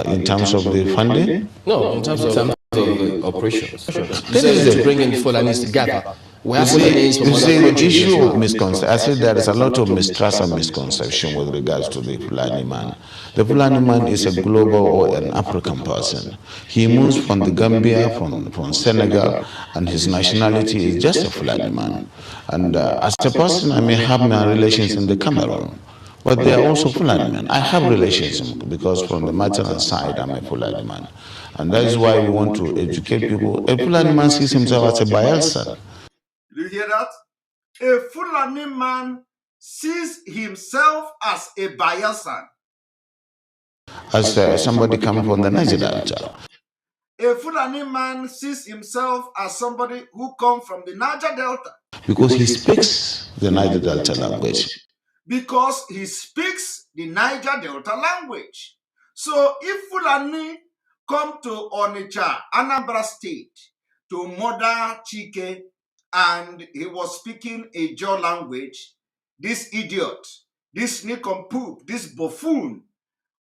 In terms of the funding? No, in terms of the operations. This is bringing the Fulanis together. You see, the issue of misconception, I said there is a lot of mistrust and misconception with regards to the Fulani man. The Fulani man is a global or an African person. He moves from the Gambia, from Senegal, and his nationality is just a Fulani man. And as a person, I may have my relations in the Cameroon, but they are also Fulani men. I have relations because from the maternal side, I'm a Fulani man. And that is why we want to educate people. A Fulani man sees himself as a Bayelsa. Do you hear that? A Fulani man sees himself as a Bayelsan. As somebody coming from the Niger Delta. A Fulani man sees himself as somebody who comes from the Niger Delta. Because he speaks the Niger Delta language. Because he speaks the Niger Delta language. So if Fulani come to Onitsha, Anambra State, to murder Chike, and he was speaking a Jaw language, this idiot, this nincompoop, this buffoon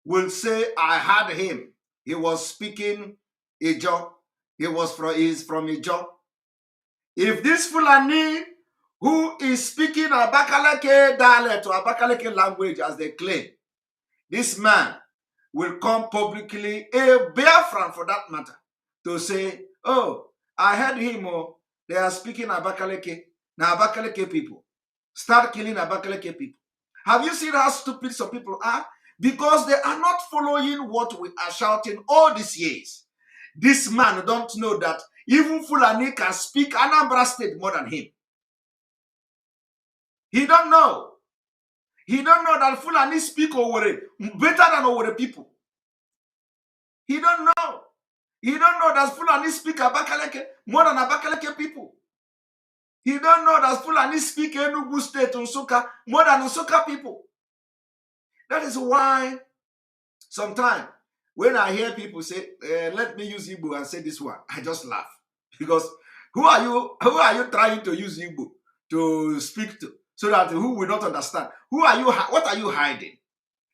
will say, I heard him. He was speaking a Jaw. He is from a Jaw. If this Fulani who is speaking Abakaleke dialect or Abakaleke language as they claim, this man will come publicly, a Biafran for that matter, to say, oh, I heard him, oh, they are speaking Abakaleke. Now Abakaleke people. Start killing Abakaleke people. Have you seen how stupid some people are? Because they are not following what we are shouting all these years. This man don't know that even Fulani can speak Anambra State more than him. He don't know. He don't know that Fulani speak Owere better than Owere people. He don't know. He don't know that Fulani speak Abakaleke more than Abakaleke people. He don't know that Fulani speak Enugu State, Nsukka, more than Nsukka people. That is why sometimes when I hear people say, let me use Igbo and say this one, I just laugh. Because who are you trying to use Igbo to speak to? So that who will not understand? What are you hiding?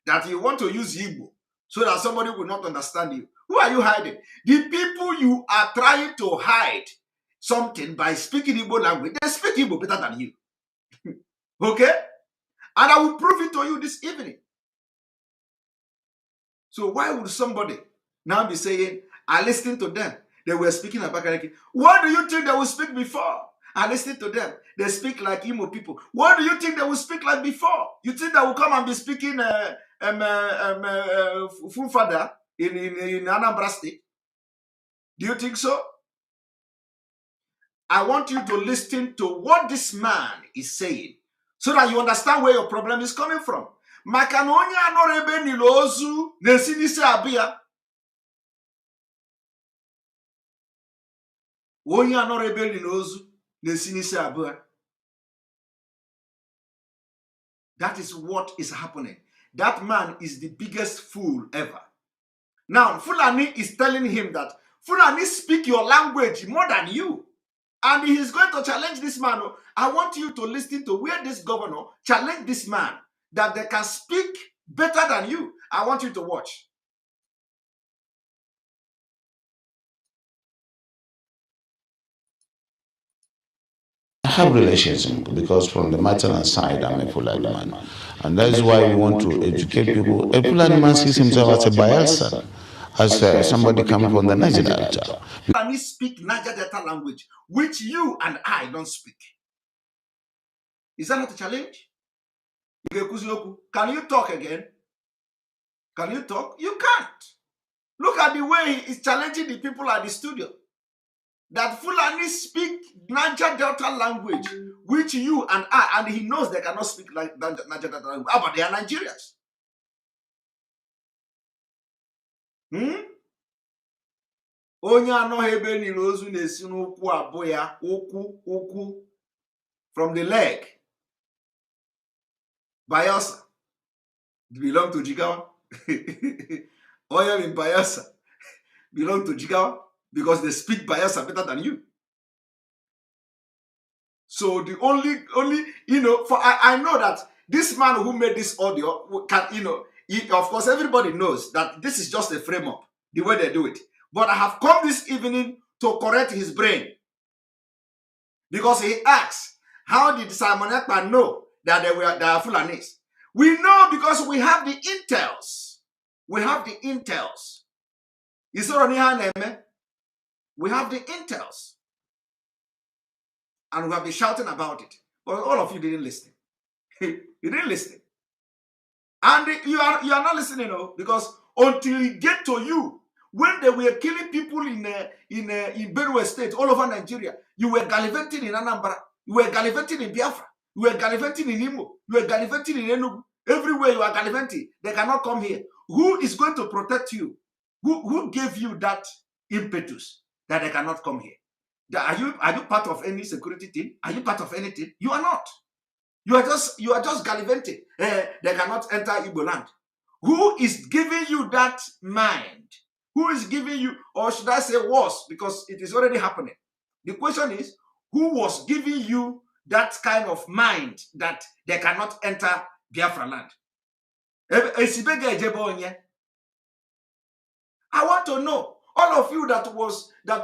That you want to use Igbo so that somebody will not understand you. Who are you hiding? The people you are trying to hide something by speaking Igbo language, they speak Igbo better than you. Okay? And I will prove it to you this evening. So why would somebody now be saying, I listened to them, they were speaking Abakaleke? What do you think they will speak before? I listened to them, they speak like Imo people. What do you think they will speak like before? You think they will come and be speaking Fufada? in Anambra State? Do you think so? I want you to listen to what this man is saying so that you understand where your problem is coming from. Maka na onye anọrọ ebe niile ozu na-esi n'isi abịa. Onye anọrọ ebe niile ozu na-esi n'isi abịa. That is what is happening. That man is the biggest fool ever. Now, Fulani is telling him that Fulani speak your language more than you. And he is going to challenge this man. I want you to listen to where this governor challenged this man that they can speak better than you. I want you to watch. I have relations because from the maternal side, I'm a Fulani man. And that's why we want to educate people. A Fulani man sees himself as a Bayelsa, as somebody coming from the Niger Delta. Fulani speak Niger Delta language, which you and I don't speak. Is that not a challenge? Can you talk again? Can you talk? You can't. Look at the way he is challenging the people at the studio. That Fulani speak Niger Delta language, which you and I, and he knows they cannot speak like Niger Delta language. But they are Nigerians. Onye anọghị ebe niile ozu na-esi n'ụkwụ abụọ ya, ụkwụ from the leg. Bayelsa belong to Jigawa. Oil in Bayelsa belong to Jigawa because they speak Bayelsa better than you. So the only for I know that this man who made this audio can, of course everybody knows that this is just a frame up, the way they do it. But I have come this evening to correct his brain. Because he asks, how did Simon Ekpa know that they are Fulanis? We know because we have the intels. We have the intels. We have the intels. And we have been shouting about it. But all of you didn't listen. You didn't listen. And you are not listening, because until it get to you, when they were killing people in Benue State, all over Nigeria, you were gallivanting in Anambra, you were gallivanting in Biafra, you were gallivanting in Imo, you were gallivanting in Enugu. Everywhere you are gallivanting, they cannot come here. Who is going to protect you? Who gave you that impetus that they cannot come here? Are you part of any security team? Are you part of anything? You are not. You are just gallivanting. They cannot enter Igbo land. Who is giving you that mind? Who is giving you, or should I say was, because it is already happening. The question is, who was giving you that kind of mind that they cannot enter Biafra land? I want to know. All of you that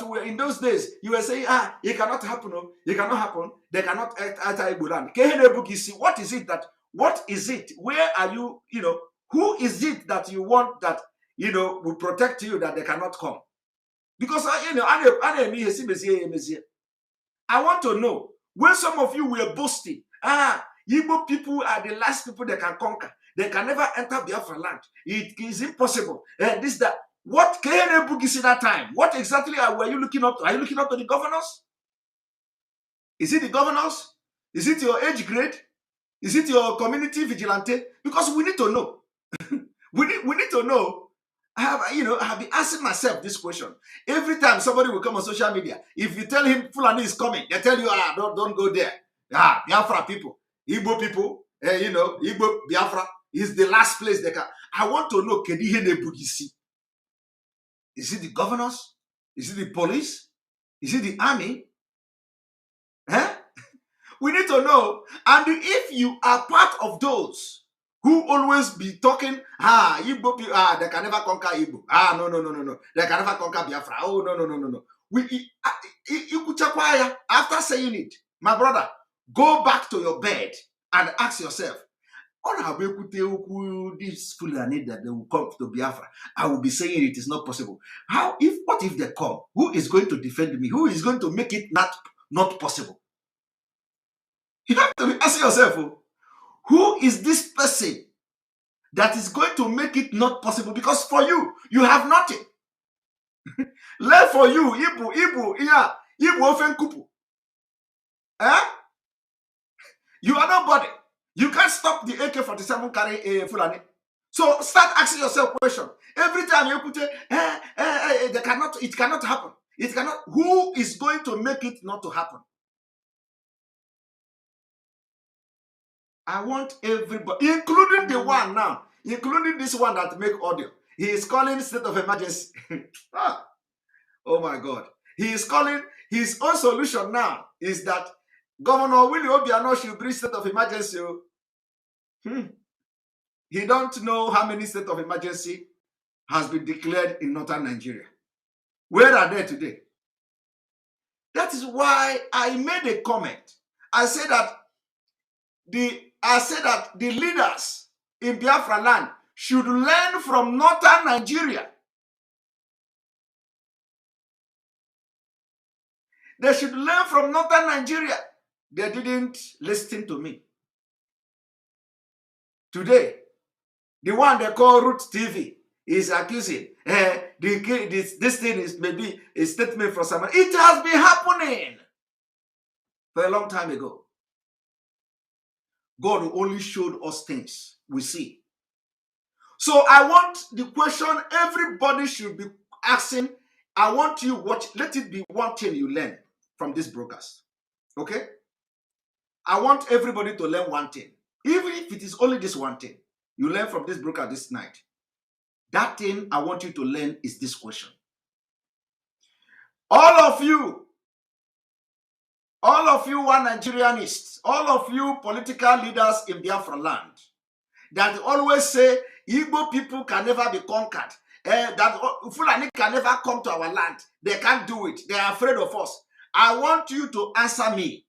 were in those days, you were saying, it cannot happen, it cannot happen, they cannot enter Igbo land. What is it? Where are you, who is it that you want that, will protect you that they cannot come? Because, I want to know, when some of you were boasting, Igbo people are the last people they can conquer. They can never enter Biafra land. It is impossible. That. What KNA Bugis that time? What exactly were you looking up to? Are you looking up to the governors? Is it the governors? Is it your age grade? Is it your community vigilante? Because we need to know. we need to know. I have been asking myself this question. Every time somebody will come on social media, if you tell him Fulani is coming, they tell you, don't go there. Biafra people, Igbo people, Igbo Biafra is the last place they can. I want to know, KNA Bugisi. Is it the governors? Is it the police? Is it the army? We need to know. And if you are part of those who always be talking, Igbo people, they can never conquer Igbo. No. They can never conquer Biafra. Oh, no. After saying it, my brother, go back to your bed and ask yourself, this Fulani that they will come to Biafra, I will be saying it is not possible. What if they come? Who is going to defend me? Who is going to make it not possible? You have to be asking yourself, who is this person that is going to make it not possible, because for you, you have nothing. Left for you, Ibu ofen kupu. Eh? You are nobody. You can't stop the AK-47 carrying Fulani. So start asking yourself question. Every time you put it cannot happen. It cannot. Who is going to make it not to happen? I want everybody, including the one now, including this one that make audio. He is calling state of emergency. Oh my God. He is calling, his own solution now is that Governor Willie Obiano should bring state of emergency. He don't know how many state of emergency has been declared in northern Nigeria. Where are they today? That is why I made a comment. I said that the leaders in Biafra land should learn from northern Nigeria. They should learn from northern Nigeria. They didn't listen to me. Today, the one they call Root TV is accusing this thing is maybe a statement from someone. It has been happening for a long time ago. God only showed us things we see. So I want the question everybody should be asking. I want you watch. Let it be one thing you learn from this broadcast. Okay? I want everybody to learn one thing. Even if it is only this one thing you learn from this broadcast this night. That thing I want you to learn is this question. All of you are Nigerianists, all of you political leaders in Biafra land that always say Igbo people can never be conquered, that Fulani can never come to our land. They can't do it. They are afraid of us. I want you to answer me.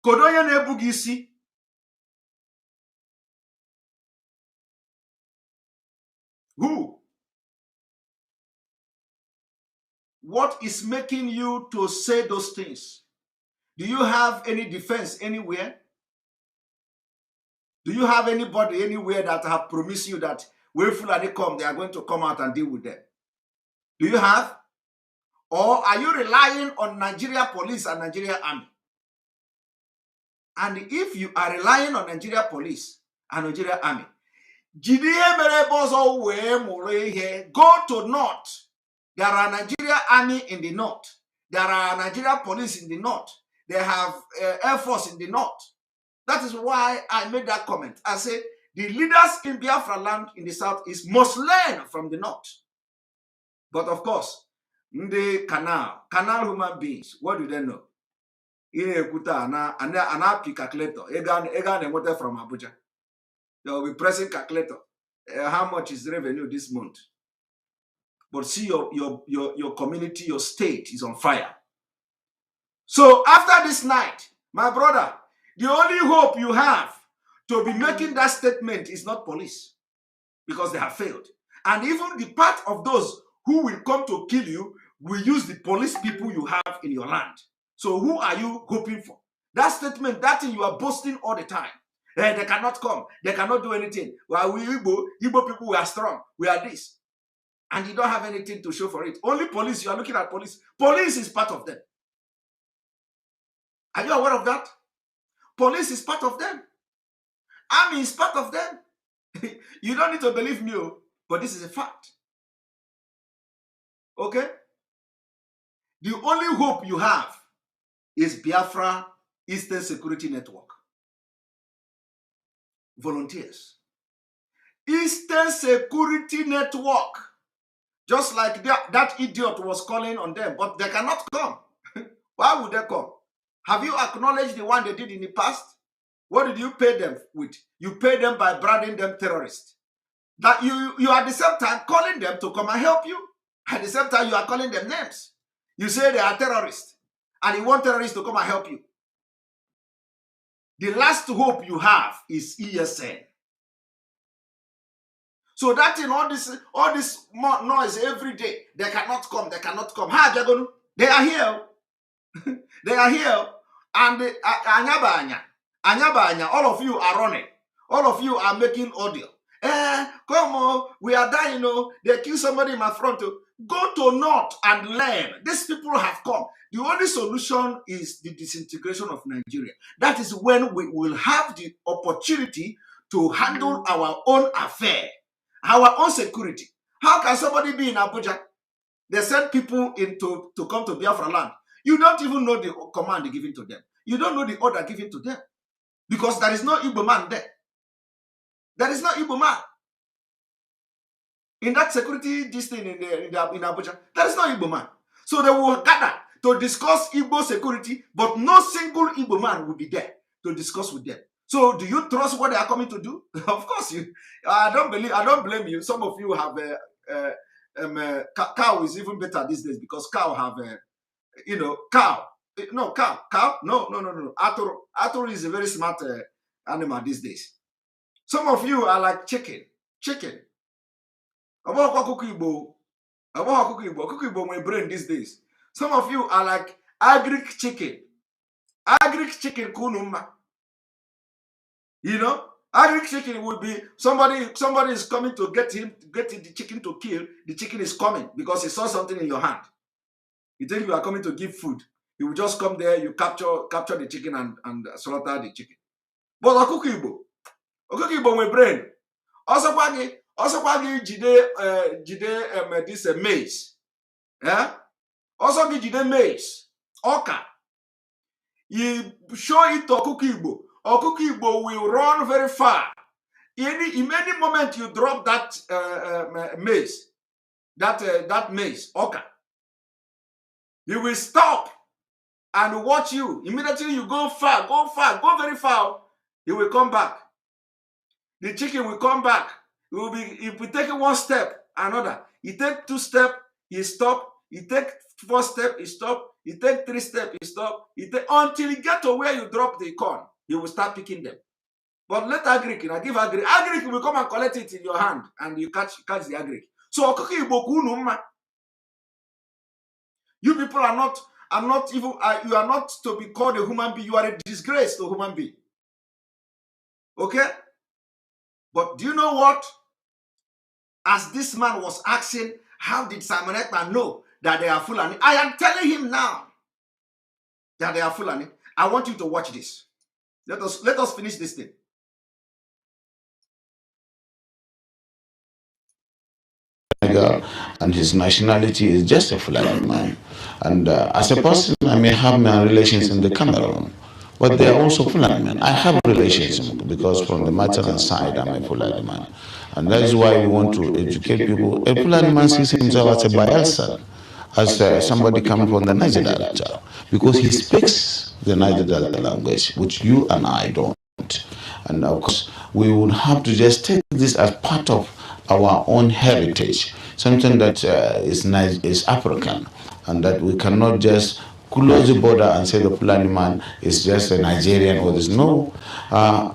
Kodoye nebugisi. Who? What is making you to say those things? Do you have any defense anywhere? Do you have anybody anywhere that have promised you that when Fulani come, they are going to come out and deal with them? Do you have? Or are you relying on Nigeria police and Nigeria army? And if you are relying on Nigeria police and Nigeria army, go to north. There are Nigeria army in the north. There are Nigeria police in the north. They have Air Force in the north. That is why I made that comment. I said the leaders in Biafra land in the south must learn from the north. But of course, the canal human beings, what do they know? An API calculator, from Abuja. They will be pressing calculator. How much is revenue this month? But see your community, your state is on fire. So after this night, my brother, the only hope you have to be making that statement is not police, because they have failed. And even the part of those who will come to kill you will use the police people you have in your land. So who are you hoping for? That statement, that thing you are boasting all the time. They cannot come. They cannot do anything. Well, we Igbo people, we are strong. We are this. And you don't have anything to show for it. Only police. You are looking at police. Police is part of them. Are you aware of that? Police is part of them. Army is part of them. You don't need to believe me, but this is a fact. Okay? The only hope you have is Biafra Eastern Security Network. Volunteers. Eastern Security Network. Just like that idiot was calling on them, but they cannot come. Why would they come? Have you acknowledged the one they did in the past? What did you pay them with? You pay them by branding them terrorists. That you at the same time calling them to come and help you. At the same time, you are calling them names. You say they are terrorists, and you want terrorists to come and help you. The last hope you have is ESN. So that in all this noise every day, they cannot come, they cannot come. How are they going to? They are here. They are here. And Anyabanya, all of you are running. All of you are making audio. Come on, we are dying, they kill somebody in my front. Go to North and learn. These people have come. The only solution is the disintegration of Nigeria. That is when we will have the opportunity to handle our own affair, our own security. How can somebody be in Abuja? They send people in to come to Biafra land. You don't even know the command given to them. You don't know the order given to them. Because there is no Igbo man there. There is no Igbo man. In that security, this thing in Abuja, there is no Igbo man. So they will gather to discuss Igbo security, but no single Igbo man will be there to discuss with them. So do you trust what they are coming to do? Of course you. I don't blame you. Some of you have cow is even better these days because cow have cow. No, cow. No. Atoro is a very smart animal these days. Some of you are like chicken. Ọkụkọ Igbo my brain these days. Some of you are like agric chicken. Agric chicken kunuma. Agric chicken will be somebody is coming to get the chicken to kill. The chicken is coming because he saw something in your hand. You think you are coming to give food. He will just come there, you capture the chicken and slaughter the chicken. But Ọkụkọ Igbo my brain. Also jide this maize. Also jide maize. Oka. You show it to Ọkụkọ Igbo. Ọkụkọ Igbo will run very far. In any moment you drop that maize, that maize, oka, he will stop and watch you. Immediately you go very far. He will come back. The chicken will come back. He'll be taking one step, another. He take 2 steps, he stop. He take 4 steps, he stop. He take 3 steps, he stop. Until he get to where you drop the corn, he will start picking them. But let agric, give agric. Agric will come and collect it in your hand, and you catch the agric. So Ọkụkọ Igbo kunu mma. You people are not even. You are not to be called a human being. You are a disgrace to human being. Okay. But do you know what? As this man was asking, how did Simon Ekman know that they are Fulani? I am telling him now that they are Fulani. I want you to watch this. Let us finish this thing. And his nationality is just a Fulani man. And as a person, I may have my relations in the Cameroon, but they are also Fulani men. I have relations because from the maternal side, I'm a Fulani man. And that is why we want to educate people. A Fulani man sees himself as a Bayelsa, as somebody coming from the Niger Delta, because he speaks the Niger Delta language, which you and I don't. And of course, we would have to just take this as part of our own heritage, something that is African, and that we cannot just close the border and say the Fulani man is just a Nigerian or this. No.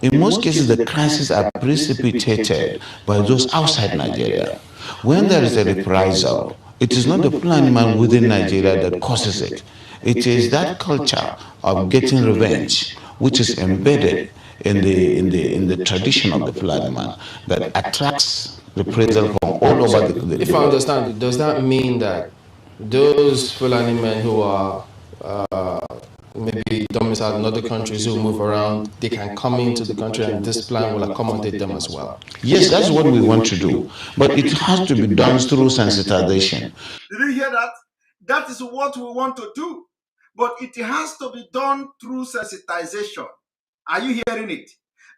In most cases, the crises are precipitated by those outside Nigeria. When there is a reprisal, it is not the Fulani man within Nigeria that causes it. It is that culture of getting revenge, which is embedded in the tradition of the Fulani man, that attracts reprisal from all over the If I understand, does that mean that those Fulani men who are maybe domiciled in other countries who move around, they can come into the country and this plan will accommodate them as well? Yes, that's what we want to do. But it has to be done through sensitization. Did you hear that? That is what we want to do. But it has to be done through sensitization. Are you hearing it?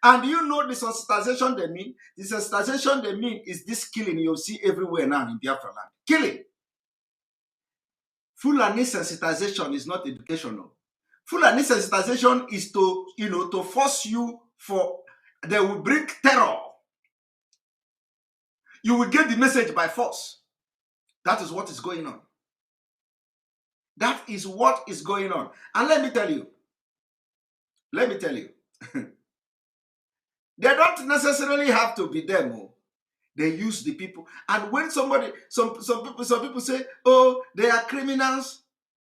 And you know the sensitization they mean? The sensitization they mean is this killing you see everywhere now in Biafra land. Killing. Fulani sensitization is not educational. Fulani sensitization is to force you for, they will bring terror. You will get the message by force. That is what is going on. That is what is going on. And let me tell you, they don't necessarily have to be them. They use the people. And when some people say, oh, they are criminals.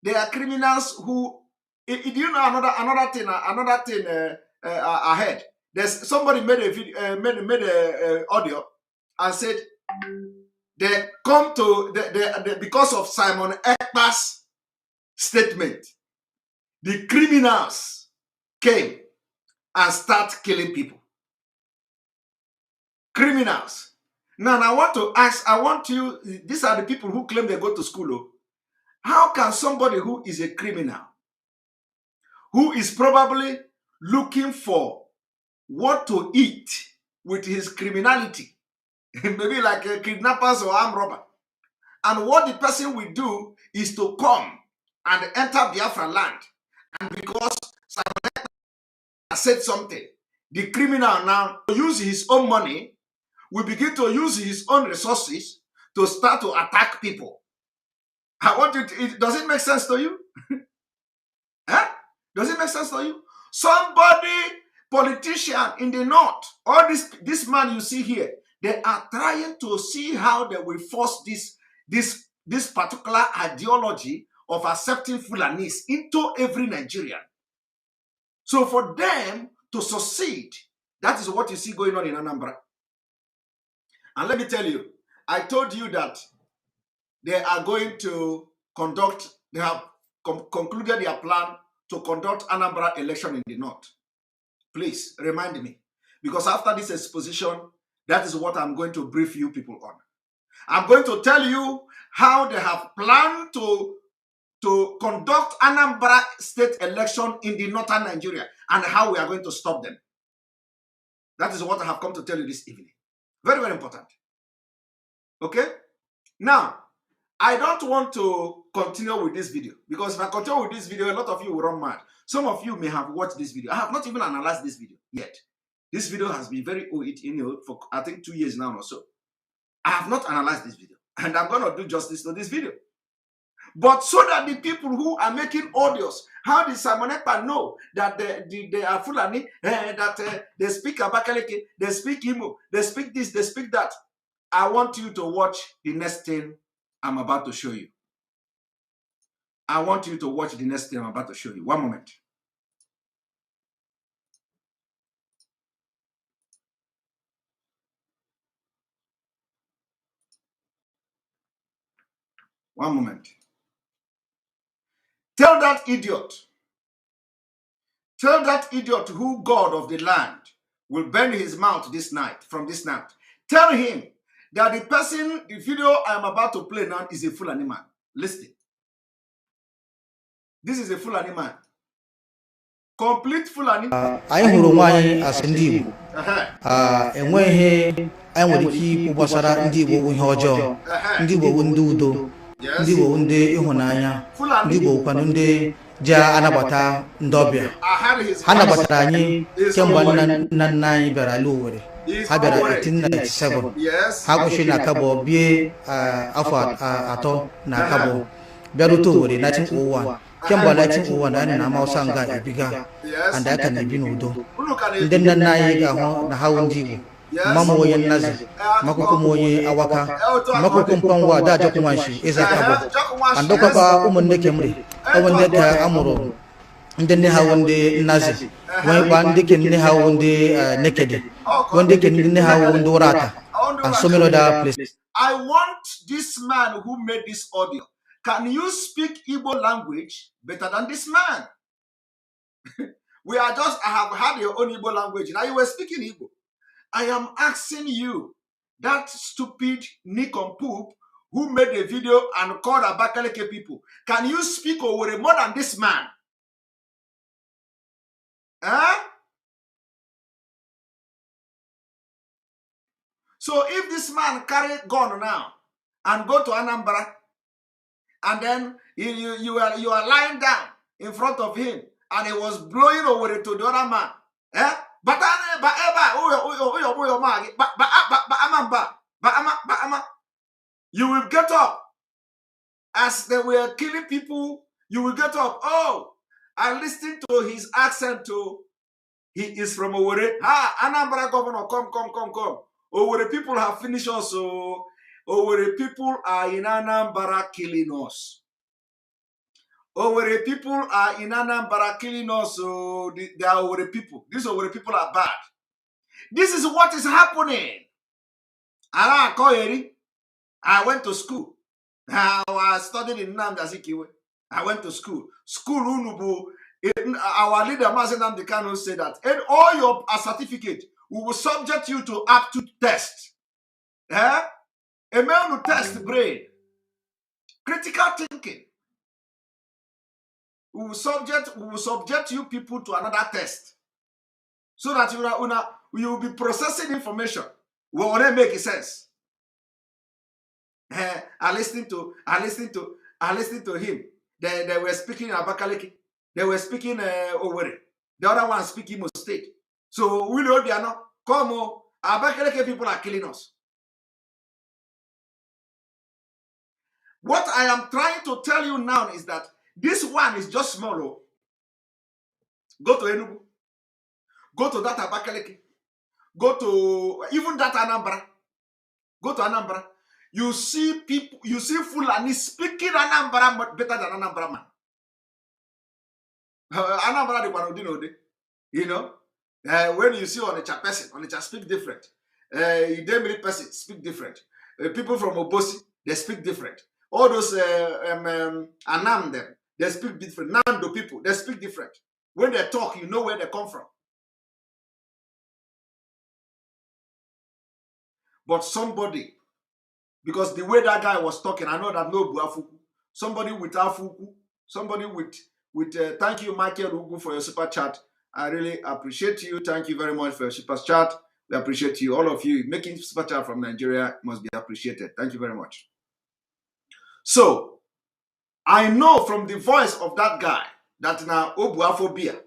They are criminals who, do you know another thing ahead? There's somebody made a video, made a audio, and said they come to because of Simon Ekpa's statement, the criminals came and start killing people. Criminals. Now, I want to ask, I want you, these are the people who claim they go to school. Oh. How can somebody who is a criminal, who is probably looking for what to eat with his criminality, maybe like a kidnappers or armed robber, and what the person will do is to come and enter Biafra land, and because Simon said something, the criminal now use his own money, will begin to use his own resources to start to attack people. I want you to, does it make sense to you? Huh? Does it make sense to you? Somebody, politician in the north, or this man you see here, they are trying to see how they will force this particular ideology of accepting Fulanis into every Nigerian. So for them to succeed, that is what you see going on in Anambra. And let me tell you, I told you that they are going to conduct, they have concluded their plan to conduct Anambra election in the north. Please remind me, because after this exposition, that is what I'm going to brief you people on. I'm going to tell you how they have planned to conduct Anambra state election in the northern Nigeria and how we are going to stop them. That is what I have come to tell you this evening. Very, very important. Okay? Now, I don't want to continue with this video, because if I continue with this video, a lot of you will run mad. Some of you may have watched this video. I have not even analyzed this video yet. This video has been very old, for I think 2 years now or so. I have not analyzed this video, and I'm going to do justice to this video. But so that the people who are making audios, how did Simon Ekpa know that they are Fulani, that they speak Abakaleke, they speak Imo, they speak this, they speak that? I want you to watch the next thing I'm about to show you. I want you to watch the next thing I'm about to show you. One moment. One moment. Tell that idiot who God of the land will bend his mouth this night, from this night. Tell him that the video I'm about to play now is a Fulani man. Listen. This is a Fulani man. Complete Fulani. I hụrụ nwaanyị asị ndị Igbo. Enweghị anyị nwere ike ikwu gbasara ndị Igbo ihe ọjọọ. Ndị Igbo bụ ndị udo. Ndị Igbo bụ ndị ịhụnanya. Ndị Igbo bụkwa ndị ji anabata ndị ọbịa. Ha nabatara anyị kemgbe nna anyị bịara ala Owerri. Ha bịara 1897. Ha kwụsịrị na Akabọ bie afọ atọ na Akabọ. Bịarute Owerri 1901. Kemgbe 1901 anyị na Amawụsa nga ebiga, and aka na-ebi n'udo. Ndị nna nna anyị ga-ahụ na ha wụ ndị Igbo. Mama onye Nnazi, makwụkwọ m onye Awaka, makwụkwọ Mpanwa ada Ajọkụnwanshi eze Akabọ. Andọkwakwa ụmụnne Kemri, ụmụnne ka amụrụ ndị nne ha wụ ndị Nnazi, nwekwa ndị ke nne ha wụ ndị Nekede, ndị ke nne ha wụ ndị Urata, and so many other places. I want this man who made this audio. Can you speak Igbo language better than this man? I have had your own Igbo language. Now you were speaking Igbo. I am asking you, that stupid nincompoop who made a video and called Abakaleke people, can you speak Owerri more than this man? Huh? So if this man carry gun now and go to Anambra, and then you are lying down in front of him, and he was blowing over to the other man. Eh? You will get up. As they were killing people, you will get up. Oh, I listened to his accent too. He is from Owerri. Anambra governor, come. Owerri people have finished us. So Owerri people are in Anambra killing us. Owerri people are in Anambra killing us. So they are Owerri people. These Owerri people are bad. This is what is happening. I went to school. I studied in Namda. I went to school. School Unubu. Our leader Mazenam Dekano said that and all your certificate we will subject you to aptitude test. A man who test brain, critical thinking. We will subject you people to another test, so that you will be processing information. We will not make sense. I listened to him. They were speaking Abakaliki. They were speaking Owerri. The other one speaking Imo State. So we know they are not. Come on, Abakaliki people are killing us. What I am trying to tell you now is that this one is just small. Go to Enugu. Go to that Abakaliki. Go to even that Anambra. Go to Anambra. You see people, you see Fulani speaking Anambra better than Anambra man. Anambra you know, when you see Onitsha person, Onitsha speak different. Idemili person speak different. People from Obosi, they speak different. All those Anam them, they speak different. Nando people, they speak different. When they talk, you know where they come from. But somebody, because the way that guy was talking, I know that no Buafuku. Somebody with Afuku, somebody with thank you, Michael Ugu, for your super chat. I really appreciate you. Thank you very much for your super chat. We appreciate you. All of you making super chat from Nigeria must be appreciated. Thank you very much. So, I know from the voice of that guy that now Obuaphobia.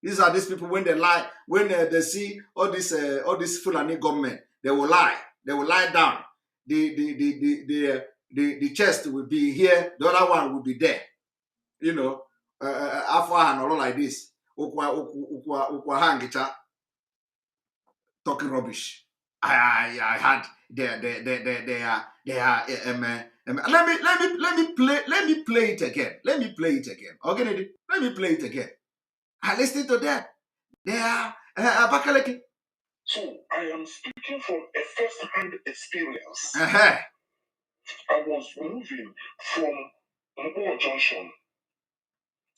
These are these people when they lie, when they see all this Fulani government, they will lie. They will lie down. The chest will be here, the other one will be there. You know, Afwa and all like this. Talking rubbish. I had they are let me play it again. Okay, let me play it again. I listened to them. They are Abakaliki. So I am speaking from a first-hand experience. Uh-huh. I was moving from Mboa Junction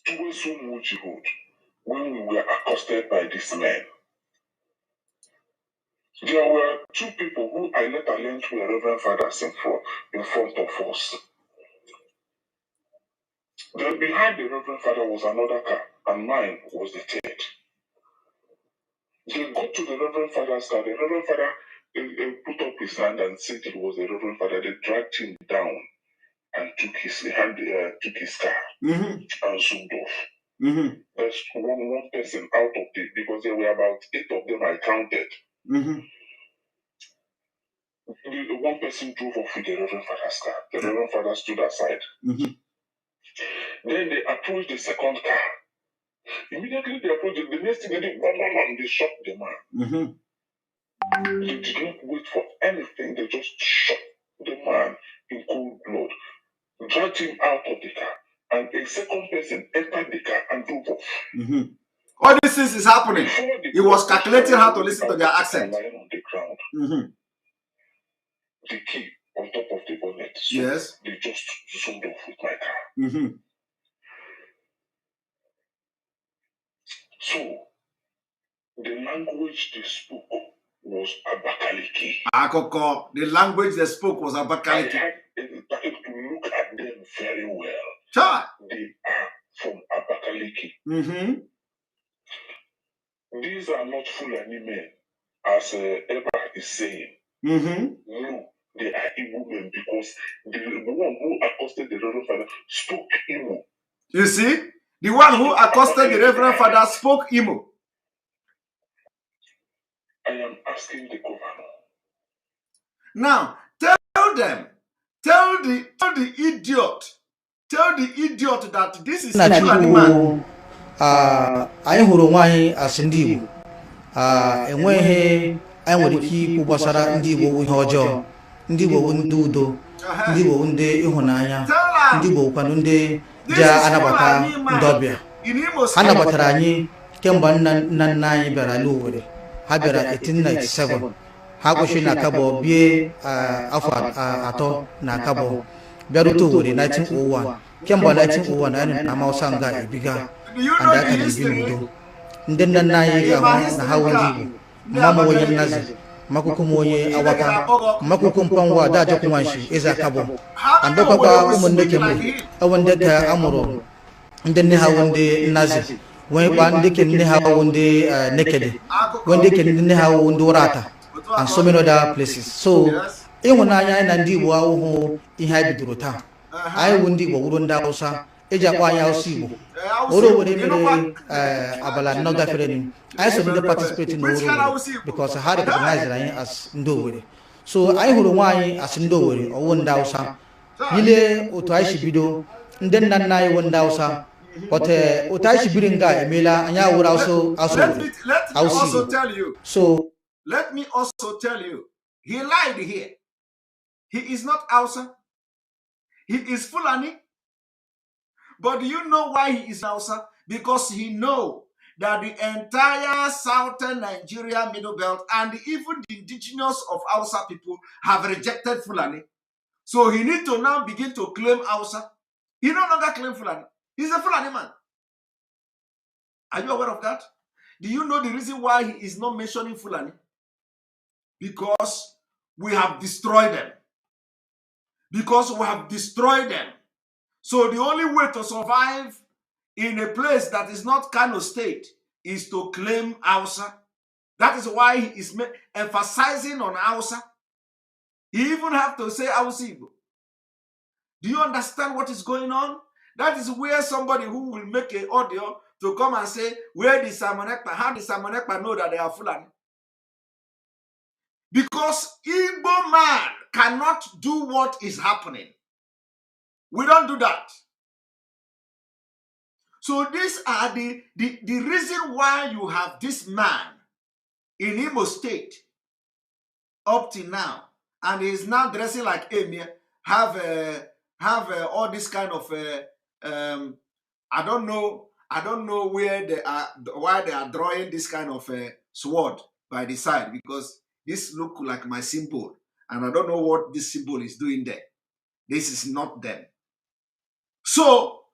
to Wesumuji Road when we were accosted by this man. There were two people who I later learned were Reverend Fathers in front of us. Then behind the Reverend Father was another car, and mine was the third. They got to the Reverend Father's car. The Reverend Father put up his hand and said it was the Reverend Father. They dragged him down and took his car and zoomed off. There's one person out of it, because there were about 8 of them I counted. The one person drove off with the Reverend Father's car. The Reverend Father stood aside. Then they approached the second car. Immediately they approached the next thing they did, they shot the man. They did not wait for anything, they just shot the man in cold blood, dragged him out of the car, and a second person entered the car and drove off. All these things is happening. He was calculating how to listen to their accent. Lying on the ground. The key on top of the bonnet. So yes. They just zoomed off with my car. So the language they spoke was Abakaliki. Akoko, the language they spoke was Abakaliki. I had to look at them very well. Sure. They are from Abakaliki. These are not Fulani men, as Eba is saying. No, they are Igbo men, because the one who accosted the Reverend Father spoke Igbo. You see? The one who accosted the Reverend Father spoke Igbo. I am asking the governor. Now, tell the idiot that this is a Fulani man. I hụrụ nwaanyị asị ndị Igbo enweghị anyị nwere ike ikwu gbasara ndị Igbo ihe ọjọọ. Ndị Igbo ndị udo, ndị Igbo ndị ịhụnanya, ndị Igbo kwanu ndị ji anabata ndị ọbịa. Ha nabatara anyị kemgbe nna anyị bịara ala Owerri ha bịara 1897 ha kwụsị na Akabọ bie afọ atọ na Akabọ bịarute Owerri 1901 kemgbe 1901 anyị na Hausa nga ebiga and aka na-ebi n'udo ndị nna nna anyị ga-ahụ na ha wụ ndị Igbo mama onye Nnazi makukum onye Awaka makukum Pangwa da Jọkụ Nwanshi eze Akabọ andọkwakwa ụmụnne kemgbe ewe ndị ka amụrụ ndị nne ha wụ ndị Nnazi wee kpa ndị ke nne ha wụ ndị Nekede wee ndị ke nne ha wụ ndị Ụrata and so many other places. So ịhụnanya anyị na ndị Igbo ahụhụ ihe anyị bidoro taa anyị wụ ndị Igbo wụrụ ndị Hausa eji akpọ anyị Hausa Igbo oro Owerri mere abalị anọ gafere ni anyị so ndị participate na oro Owerri because ha recognize anyị as ndị Owerri. So anyị hụrụ nwa anyị as ndị Owerri ọwụ ndị Hausa ile otu anyị si bido ndị nna nna anyị wụ ndị Hausa but otu anyị si biri nga emeela anyị awụrụ Hausa Igbo. So let me also tell you, he lied here. He is not Hausa. He is Fulani. But do you know why he is Hausa? Because he knows that the entire southern Nigeria middle belt and even the indigenous of Hausa people have rejected Fulani. So he needs to now begin to claim Hausa. He no longer claims Fulani. He's a Fulani man. Are you aware of that? Do you know the reason why he is not mentioning Fulani? Because we have destroyed them. Because we have destroyed them. So the only way to survive in a place that is not Kano State is to claim Hausa. That is why he is emphasizing on Hausa. He even have to say Hausa Igbo. Do you understand what is going on? That is where somebody who will make an audio to come and say, where the Samonekpa, how the Samonekpa know that they are Fulani? Because Igbo man cannot do what is happening. We don't do that. So these are the reason why you have this man in Imo State up to now, and he is now dressing like Emir, have all this kind of I don't know where they are, why they are drawing this kind of sword by the side, because this look like my symbol, and I don't know what this symbol is doing there. This is not them. So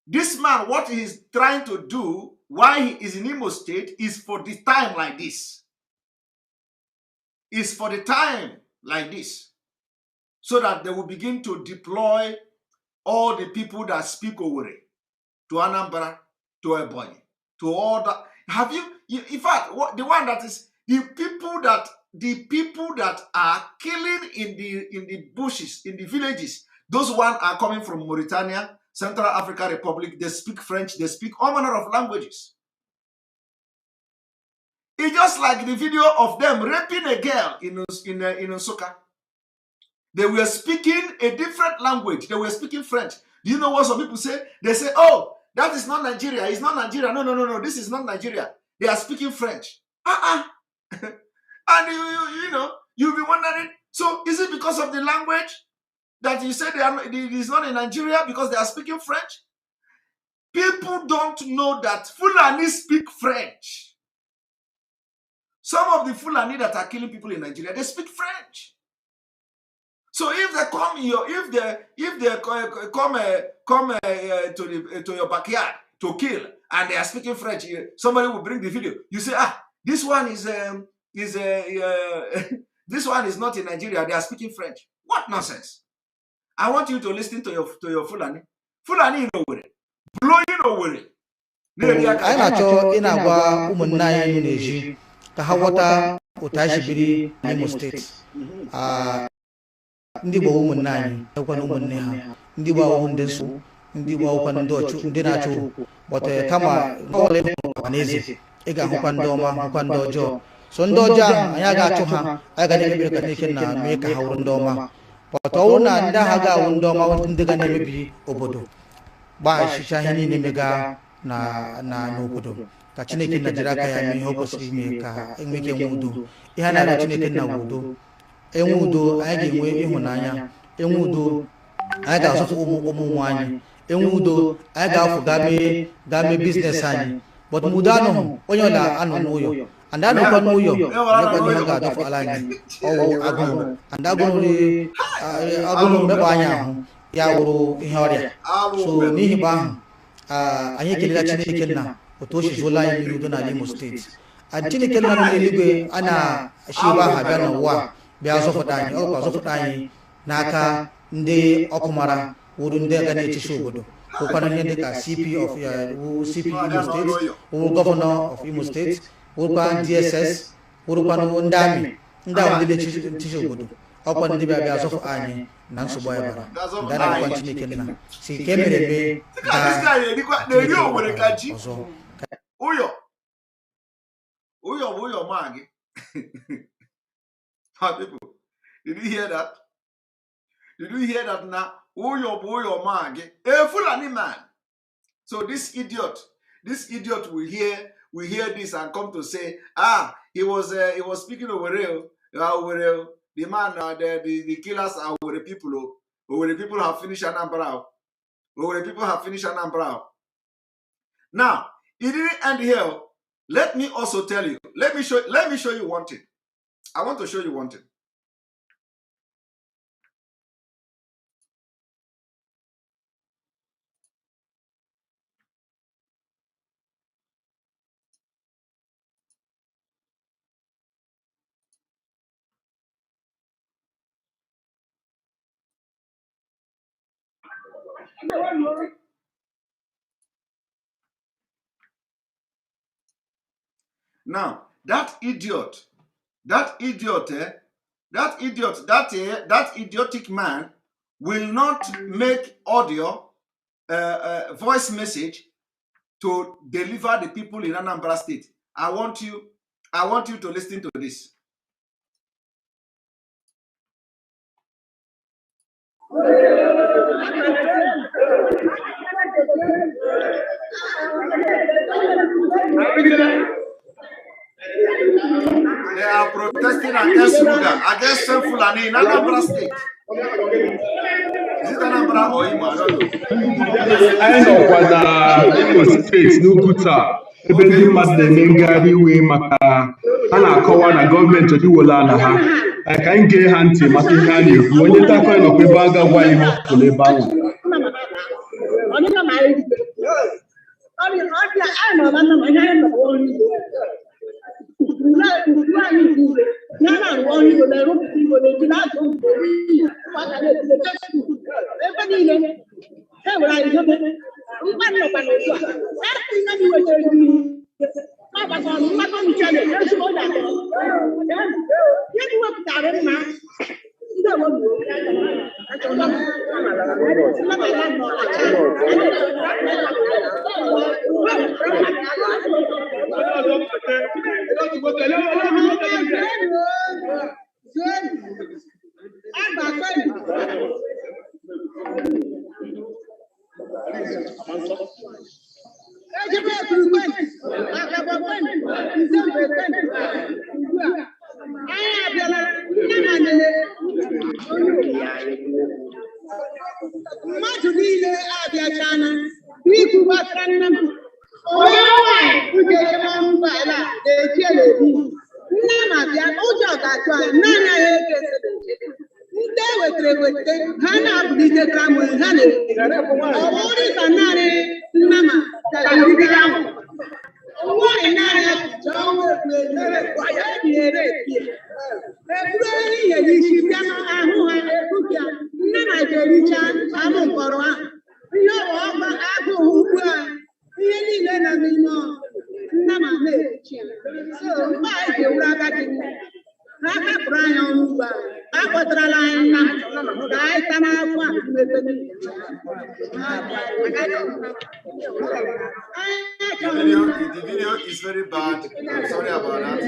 this man, what he is trying to do, why he is in Imo State, is for the time like this. Is for the time like this, so that they will begin to deploy all the people that speak Owerri to Anambra, to Ebonyi, to all that. Have you, in fact, the one that is the people that are killing in the bushes, in the villages, those ones are coming from Mauritania, Central African Republic. They speak French, they speak all manner of languages. It's just like the video of them raping a girl in Nsukka. They were speaking a different language. They were speaking French. Do you know what some people say? They say, oh, that is not Nigeria. It's not Nigeria. No. This is not Nigeria. They are speaking French. And you know, you'll be wondering, so is it because of the language that you say it is not in Nigeria because they are speaking French? People don't know that Fulani speak French. Some of the Fulani that are killing people in Nigeria, they speak French. So if they come to your backyard to kill and they are speaking French, somebody will bring the video. You say, this one is this one is not in Nigeria. They are speaking French. What nonsense! I want you to listen to your Fulani. Fulani in Owerri, blowing Owerri. I na-achọ ị na-agwa ụmụnna anyị na-eji ka ha ghọta otu anyị si biri n'Imo steeti. Ndị Igbo ụmụnna anyị ekwana ụmụnne ha, ndị Igbo ahụhụ ndị nsọ, ndị Igbo ahụkwa ndị na-achụ okwu, but kama nke ọbụla ị hụrụ ọhaneze, ị ga-ahụkwa ndị ọma, hụkwa ndị ọjọọ. So ndị ọjọọ ahụ anyị ga-achụ ha, anyị ga na-ekpere ka Chineke na mee ka ha wụrụ ndị ọma. But ọ bụrụ na ndị agha ga-awụ ndị ọma, ndị ga na-emebi obodo, gbaghachicha ihe niile mega n'obodo, ka Chineke na jiri aka ya mee ihe o kwesịrị ime ka enwe ike enwe udo. Ihe a na-arịọ Chineke na udo. Enwe udo, anyị ga-enwe ịhụnanya. Enwe udo, anyị ga-azụta ụmụ anyị. Enwe udo, anyị ga-afụ gaa mee biznes anyị. But udo anọghị, onye ọla anọ n'ụyọ. anda no kwa no yo ne kwa ni hanga do alani owo agun anda agun ri agun me ba nya ho ya wuru ihe ọrịa so n'ihi ba anyị kelela Chineke nna otu o si zụla anyị mmiri udo n'ala Imo steeti Chineke nna nọ n'eluigwe a na-ashiba aha bịa n'ụwa bịa zọpụta anyị ọ bụkwa zọpụta anyị n'aka ndị ọkụ mara wuru ndị aga na-echichi obodo bụkwana ihe dịka CP Imo steeti wuru gọvanọ of Imo steeti wurukwa DSS wurukwanụ ndị amị ndị ahụ ndị na-echichi obodo ọkwa ndị bịa zọpụ anyị na nsogbu anyị bara ndị na-ekwa Chineke nna si nke mere eme ọzọ Uyo magi. People, did you hear that? Did you hear that now? Uyo magi. A Fulani man. So this idiot will hear this and come to say, he was speaking over the man, the killers are over the people. Over the people have finished Anambra. Over the people have finished Anambra. Now, it didn't end here. Let me also tell you. Let me show you one thing. I want to show you one thing. Now, that idiotic man will not make audio, voice message to deliver the people in Anambra State. I want you to listen to this. They are protesting against Ruga, against Fulani in Anambra State. Is it Anambra or Imo? I don't know. I know what Imo State no good sir. Ebe ndị mmadụ na-eme ngagharị iwe maka a na-akọwa na gọọmenti odiwola na ha ka anyị gee ha ntị maka ihe a na-ekwu onye ntakịrị nọkwa ebe a ga-agwa ihe ọkụlụ ebe ahụ. The video is very bad. I'm sorry about that.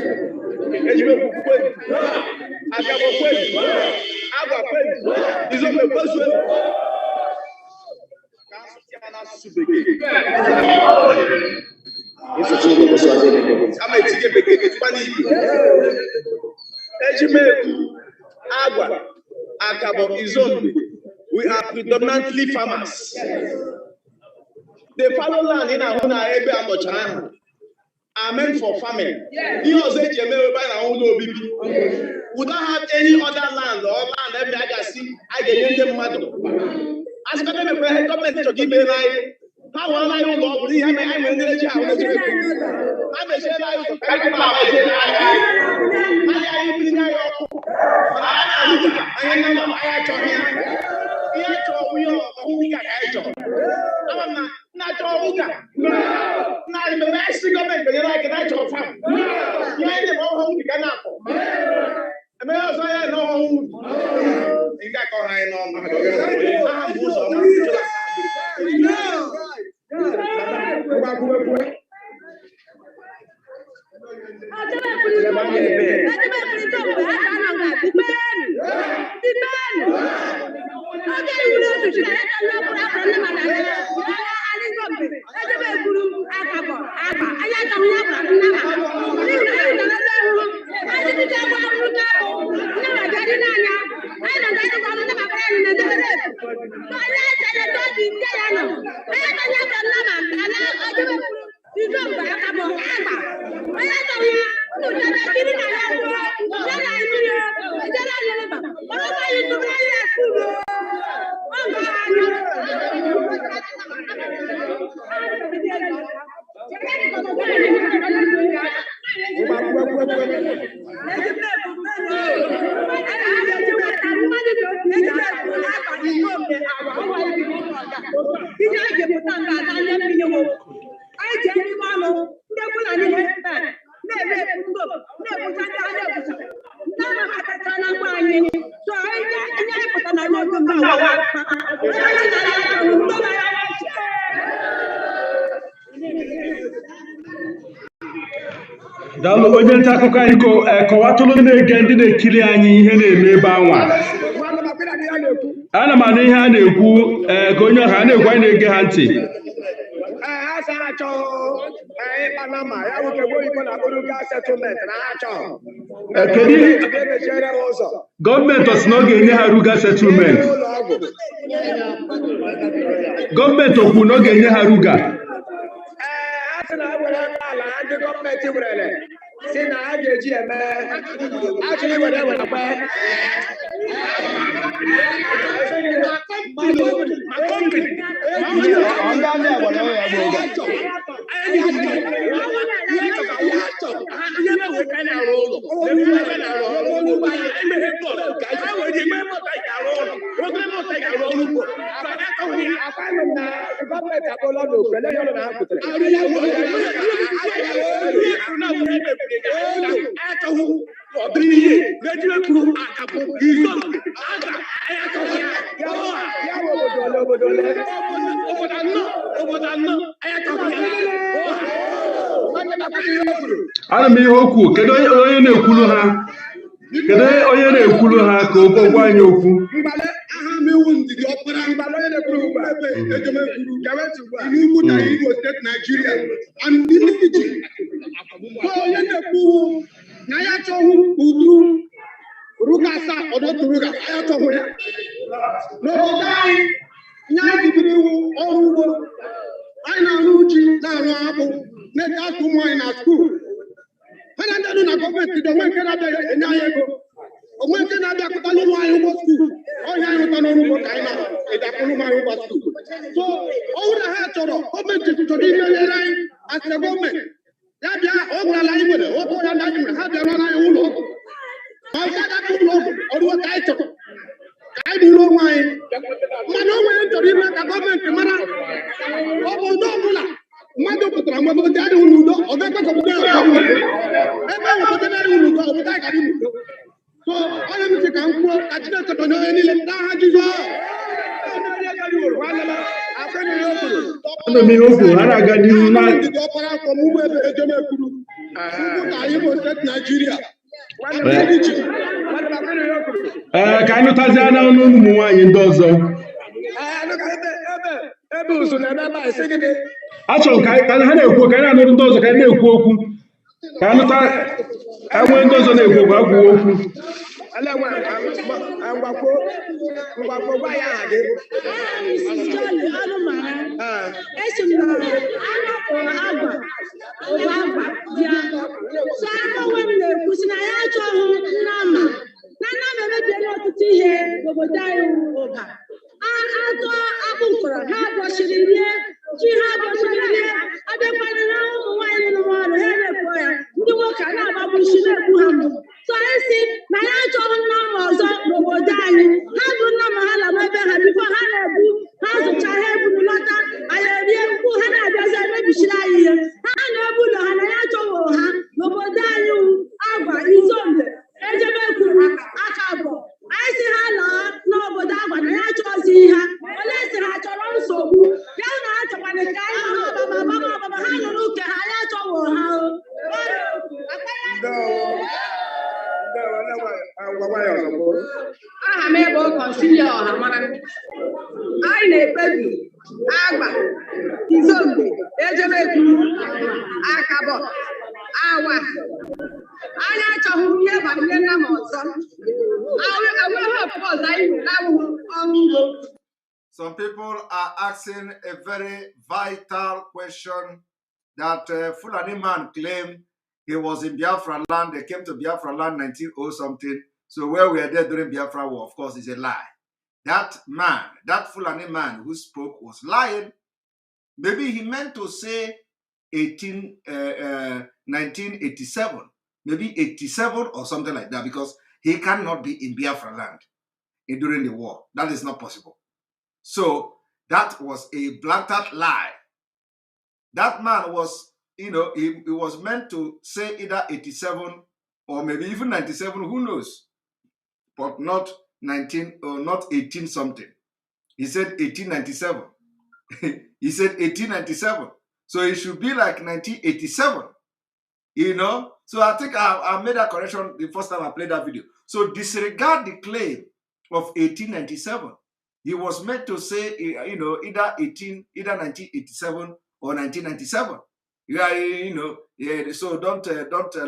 We are predominantly farmers. They follow land in our ebe amocha. are meant for farming. We don't have any other land or land that I can see. I get them mad. As a government to give me right. How will I know? I'm a daalụ onye nta akụkọ anyị kọwatụrụ na-ege ndị na-ekiri anyị ihe na-eme ebe anwa ana m anụ ihe a na-ekwu ka onye ọha na-ekwu anyị na-ege ha ntị gọọmenti ọ sị na ọ ga-enye ha ruga settlement gọọmenti okwu na ọ ga-enye ha ruga ana m ihe okwu kedu onye na-ekwulu ha ka o gwa anyị okwu ana m ihe okwu ha na-aga n'ihu na ka anyị nụtazie na ọnụ ụmụ nwaanyị ndị ọzọ achọrọ ka ha na-ekwu ka anyị na-anụ ndị ọzọ ka anyị na-ekwu okwu ka anụta enwee ndị ọzọ na-ekwu okwu agwụwa okwu na-ebichiri anyị ihe ha na-ebu ụlọ ha na ya chọwo ha n'obodo anyị Agwa Izombe Ejebekwu aka abụọ anyị si ha laa n'obodo Agwa na ya chọzi ha ole si ha chọrọ nsogbu ya na ha chọkwana ka anyị ha ọbaba ha nụrụ uke ha ya chọwo ha aha m ebe Kọnsilia Ọhamara anyị na-ekpebi Agba Izombe Ejebekwu Akabọ Awa anyị achọghị ihe banyere nna m ọzọ enweghị ọzọ anyị na-awụ ọrụ ugbo. Some people are asking a very vital question that Fulani man claimed he was in Biafra land. They came to Biafra land 1900 something. So where we are there during Biafra war, of course, is a lie. That man, that Fulani man who spoke was lying. Maybe he meant to say 1987, maybe 87 or something like that, because he cannot be in Biafra land during the war. That is not possible. So that was a blatant lie. That man was, he was meant to say either 87 or maybe even 97, who knows, but not 19 or not 18 something. He said 1897. He said 1897. So it should be like 1987, So I think I made that correction the first time I played that video. So disregard the claim of 1897. He was meant to say, either 1987 or 1997. So don't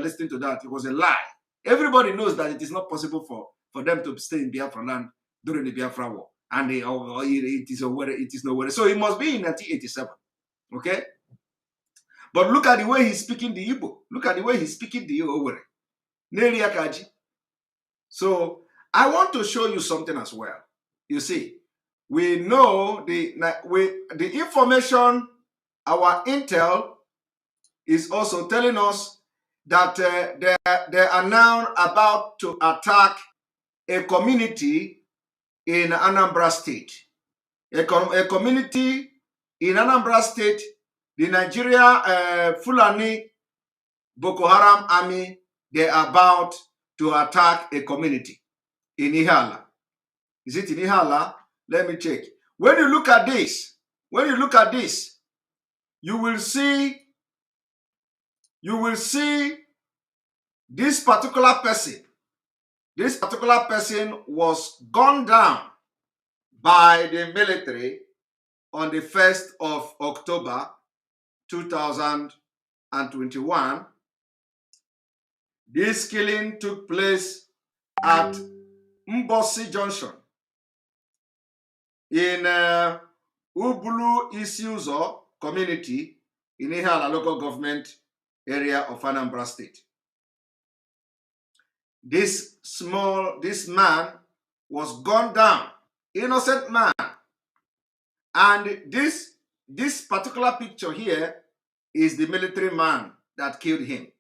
listen to that. It was a lie. Everybody knows that it is not possible for them to stay in Biafra land during the Biafra war. And it is nowhere. So it must be in 1987. Okay? But look at the way he's speaking the Igbo. Look at the way he's speaking the Igbo. So I want to show you something as well. You see, we know the information, our intel is also telling us that they are now about to attack a community in Anambra State. A community in Anambra State, the Nigeria Fulani Boko Haram army, they are about to attack a community in Ihala. Is it in Ihala? Let me check. When you look at this, you will see this particular person. This particular person was gunned down by the military on the 1st of October 2021. This killing took place at Mbosi Junction in Ubulu Isiuzo community in Ihala local government area of Anambra State. This man was gunned down, innocent man. And this particular picture here is the military man that killed him.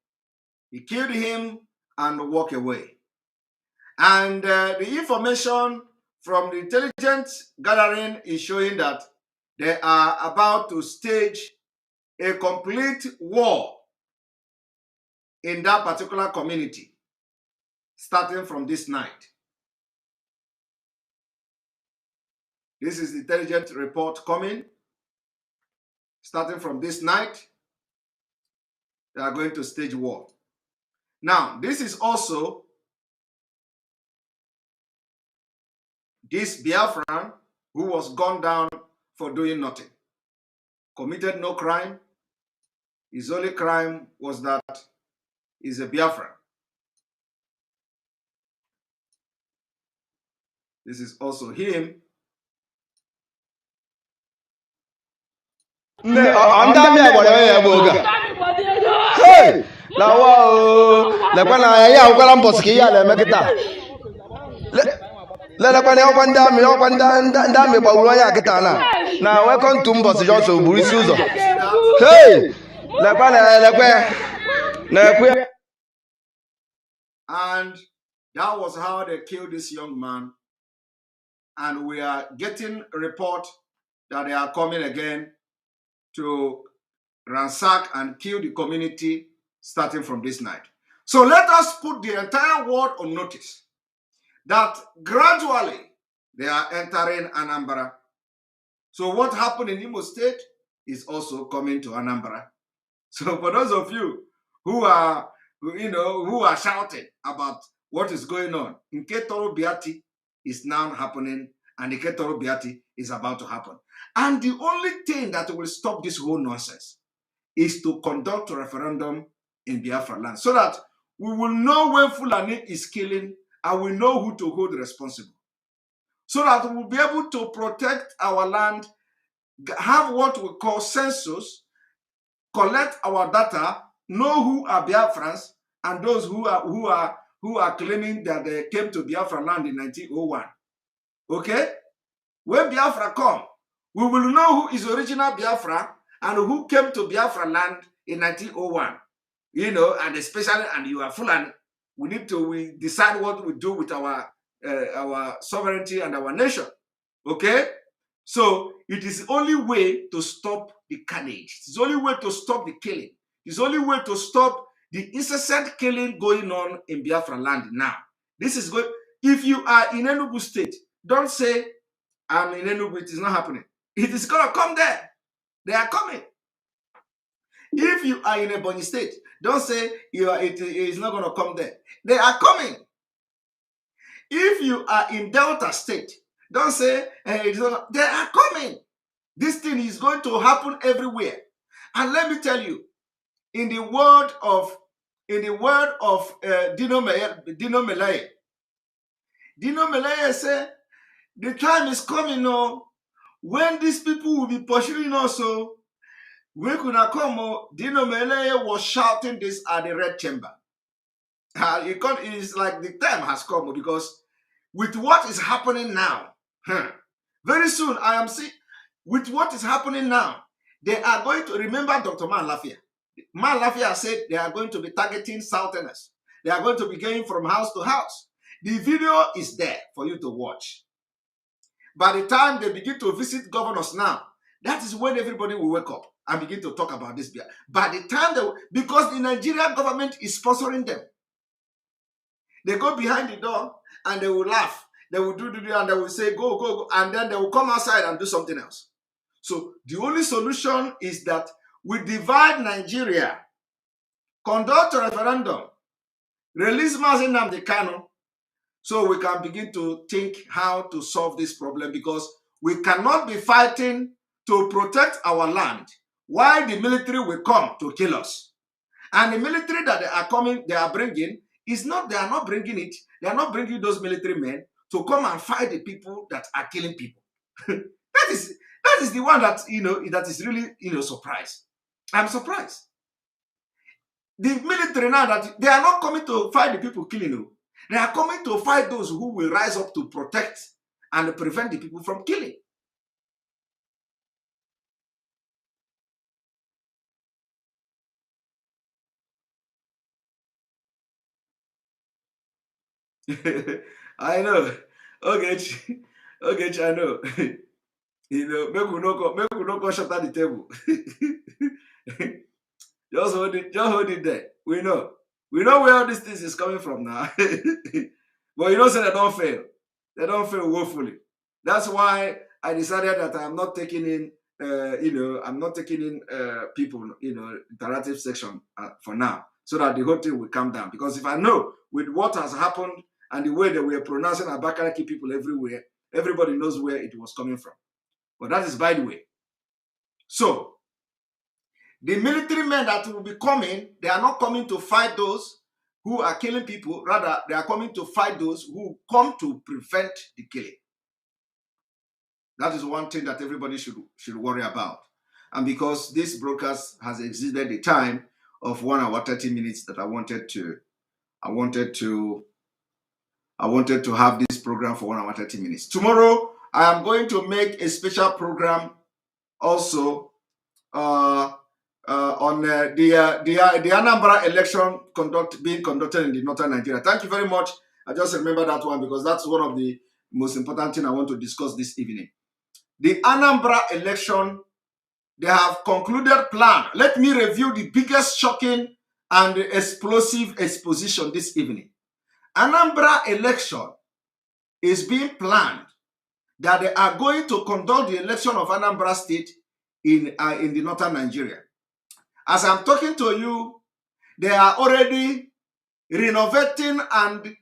He killed him and walked away. And the information from the intelligence gathering is showing that they are about to stage a complete war in that particular community, starting from this night. This is the intelligence report coming. Starting from this night, they are going to stage war. Now, this is also this Biafran who was gunned down for doing nothing. Committed no crime. His only crime was that he's a Biafran. This is also him. Welcome to Mbosi Johnson, Burisi Uzo. Hey! And that was how they killed this young man. And we are getting a report that they are coming again to ransack and kill the community starting from this night. So let us put the entire world on notice that gradually they are entering Anambra. So what happened in Imo State is also coming to Anambra. So for those of you who are, who are shouting about what is going on, Nketoro Biati is now happening, and Nketoro Biati is about to happen. And the only thing that will stop this whole nonsense is to conduct a referendum in Biafra land, so that we will know when Fulani is killing, and we know who to hold responsible, so that we will be able to protect our land, have what we call census, collect our data, know who are Biafrans and those who are claiming that they came to Biafra land in 1901. Okay? When Biafra come, we will know who is original Biafra and who came to Biafra land in 1901. And especially, and you are Fulani, we decide what we do with our sovereignty and our nation. Okay? So it is the only way to stop the carnage. It's the only way to stop the killing. It's the only way to stop the incessant killing going on in Biafra land now. This is good. If you are in Enugu State, don't say, I'm in Enugu, it is not happening. It is going to come there. They are coming. If you are in Ebonyi State, don't say it is not going to come there. They are coming. If you are in Delta State, don't say it's not, they are coming. This thing is going to happen everywhere. And let me tell you, in the word of Dino Melaye said, the time is coming now when these people will be pursuing us. So we could not come. Dino Melaye was shouting this at the Red Chamber. It's like the time has come, because with what is happening now, very soon I am seeing, with what is happening now, they are going to remember Dr. Man Lafia. Man Lafia said they are going to be targeting Southerners. They are going to be going from house to house. The video is there for you to watch. By the time they begin to visit governors now, that is when everybody will wake up and begin to talk about this. By the time because the Nigerian government is sponsoring them. They go behind the door and they will laugh. They will do and they will say, go, go, go. And then they will come outside and do something else. So the only solution is that we divide Nigeria, conduct a referendum, release Mazi Nnamdi Kanu, so we can begin to think how to solve this problem, because we cannot be fighting to protect our land while the military will come to kill us. And the military that they are bringing, they are not bringing it. They are not bringing those military men to come and fight the people that are killing people. That is the one that, that is really, surprised. I'm surprised. The military now, that they are not coming to fight the people killing you. They are coming to fight those who will rise up to protect and prevent the people from killing. I know. Okay, I know. Make we no go shut down the table. Just hold it there. We know where all these things is coming from now. But say they don't fail. They don't fail woefully. That's why I decided that I'm not taking in, I'm not taking in people, interactive section for now, so that the whole thing will calm down. Because if I know with what has happened and the way that we are pronouncing Abakalaki people everywhere, everybody knows where it was coming from. But that is by the way. So, the military men that will be coming, they are not coming to fight those who are killing people. Rather, they are coming to fight those who come to prevent the killing. That is one thing that everybody should worry about. And because this broadcast has exceeded the time of 1 hour 30 minutes that I wanted to have this program for 1 hour 30 minutes. Tomorrow, I am going to make a special program also on the Anambra election being conducted in the northern Nigeria. Thank you very much. I just remember that one because that's one of the most important things I want to discuss this evening. The Anambra election they have concluded plan. Let me review the biggest shocking and explosive exposition this evening. Anambra election is being planned that they are going to conduct the election of Anambra State in the northern Nigeria. As I'm talking to you, they are already renovating and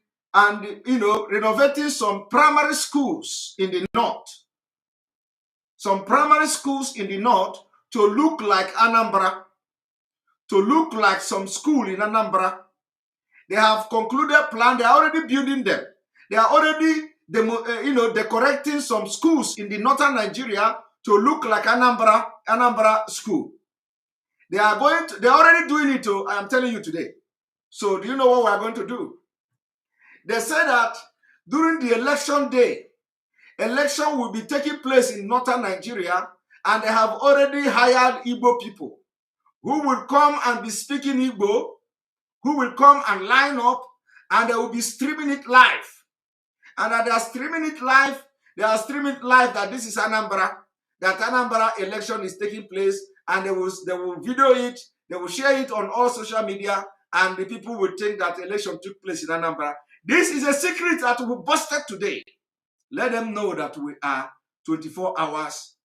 renovating some primary schools in the north. Some primary schools in the north to look like Anambra, to look like some school in Anambra. They have concluded plan. They are already building them. They are already decorating some schools in the northern Nigeria to look like Anambra school. They are already doing it. I am telling you today. So do you know what we are going to do? They say that during the election day, election will be taking place in northern Nigeria, and they have already hired Igbo people who will come and be speaking Igbo, who will come and line up, and they will be streaming it live. And as they are streaming it live, that this is Anambra, that Anambra election is taking place, and they will video it, they will share it on all social media, and the people will think that election took place in Anambra. This is a secret that will be busted today. Let them know that we are 24 hours,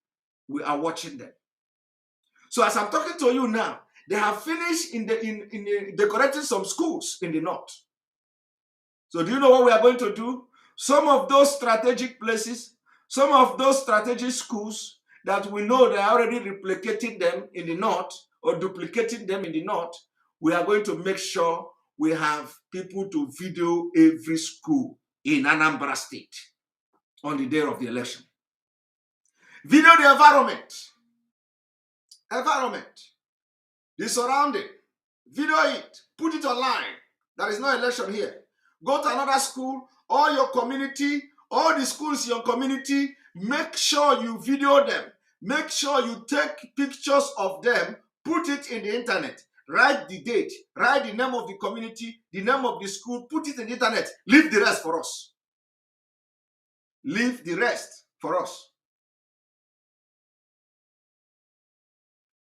we are watching them. So as I'm talking to you now, they have finished in decorating some schools in the north. So do you know what we are going to do? Some of those strategic places, some of those strategic schools that we know they are already replicating them in the north or duplicating them in the north, we are going to make sure we have people to video every school in Anambra State on the day of the election. Video the environment, the surrounding, video it, put it online. There is no election here. Go to another school, all your community, all the schools in your community, make sure you video them. Make sure you take pictures of them, put it in the internet. Write the date, write the name of the community, the name of the school, put it in the internet. Leave the rest for us. Leave the rest for us.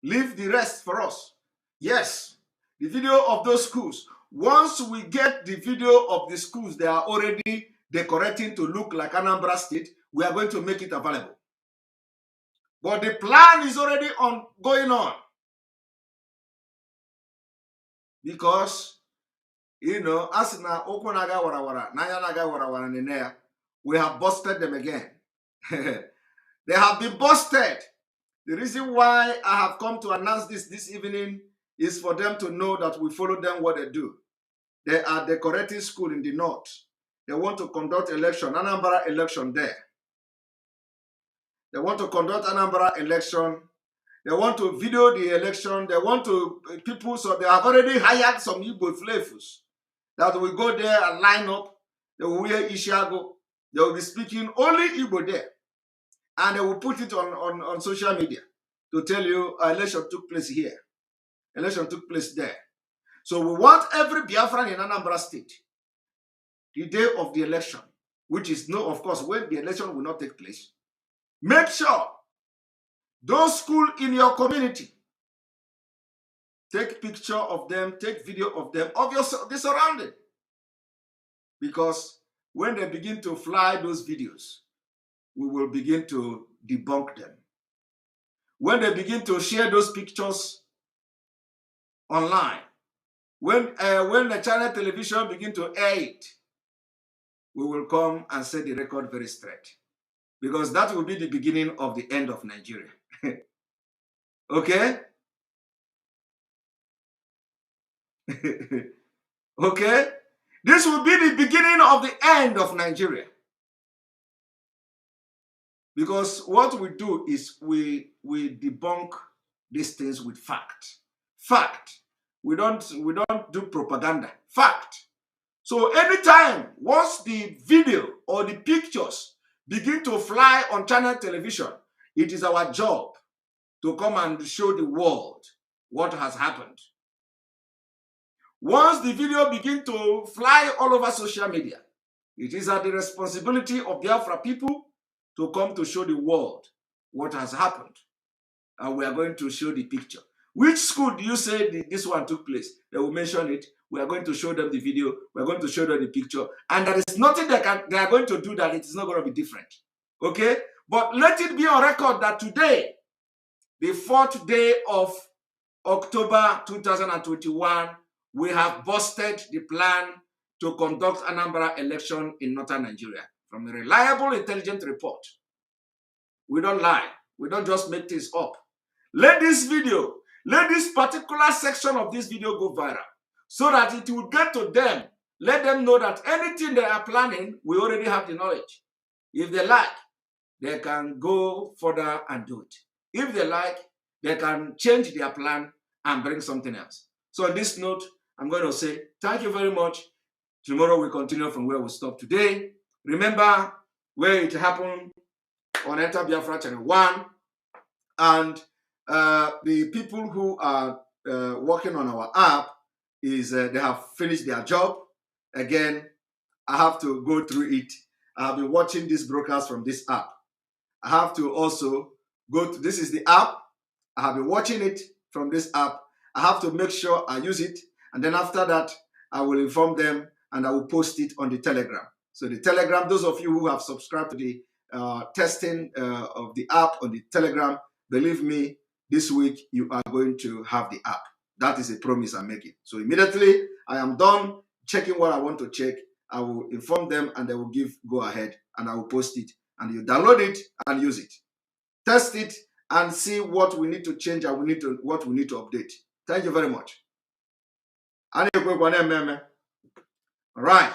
Leave the rest for us. Yes, the video of those schools. Once we get the video of the schools they are already decorating to look like Anambra State, we are going to make it available. But the plan is already going on. Because, as na Okonaga warawara, Nayanaga warawara nenea, we have busted them again. They have been busted. The reason why I have come to announce this evening is for them to know that we follow them what they do. They are decorating school in the north. They want to conduct election, Anambra election there. They want to conduct Anambra election. They want to video the election. They want to people, so they have already hired some Igbo flavors that will go there and line up. They will wear Ishago. They will be speaking only Igbo there. And they will put it on social media to tell you election took place here. Election took place there. So we want every Biafran in Anambra State, the day of the election, which is of course, when the election will not take place, make sure those schools in your community, take picture of them, take video of them, of the surrounding. Because when they begin to fly those videos, we will begin to debunk them. When they begin to share those pictures online, when the channel television begin to air it, we will come and set the record very straight. Because that will be the beginning of the end of Nigeria. Okay? Okay? This will be the beginning of the end of Nigeria. Because what we do is we debunk these things with fact. Fact. We don't do propaganda. Fact. So anytime, once the video or the pictures begin to fly on channel television, it is our job to come and show the world what has happened. Once the video begin to fly all over social media, it is at the responsibility of Biafra people to come to show the world what has happened. and we are going to show the picture. Which school do you say this one took place? They will mention it. We are going to show them the video. We are going to show them the picture. And there is nothing they are going to do that it is not going to be different. Okay? But let it be on record that today, the 4th day of October 2021, we have busted the plan to conduct Anambra election in northern Nigeria from a reliable, intelligent report. We don't lie. We don't just make things up. Let this particular section of this video go viral so that it will get to them. Let them know that anything they are planning, we already have the knowledge. If they like, they can go further and do it. If they like, they can change their plan and bring something else. So on this note, I'm going to say thank you very much. Tomorrow we continue from where we stopped today. Remember where it happened on Enter Biafra Channel 1. And the people who are working on our app, they have finished their job. Again, I have to go through it. I have been watching this broadcast from this app. I have to also go to, this is the app. I have been watching it from this app. I have to make sure I use it. And then after that, I will inform them and I will post it on the Telegram. So the Telegram, those of you who have subscribed to the testing of the app on the Telegram, believe me, this week you are going to have the app. That is a promise I'm making. So immediately I am done checking what I want to check, I will inform them and they will give go ahead and I will post it. And you download it and use it. Test it and see what we need to change and what we need to update. Thank you very much. All right.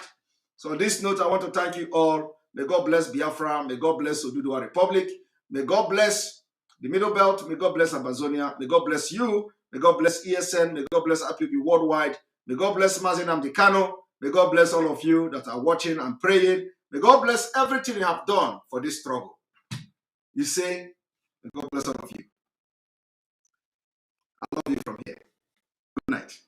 So on this note, I want to thank you all. May God bless Biafra. May God bless Oduduwa Republic. May God bless the Middle Belt. May God bless Amazonia. May God bless you. May God bless ESN. May God bless IPP worldwide. May God bless Mazinam Dikano. May God bless all of you that are watching and praying. May God bless everything you have done for this struggle. You say, may God bless all of you. I love you from here. Good night.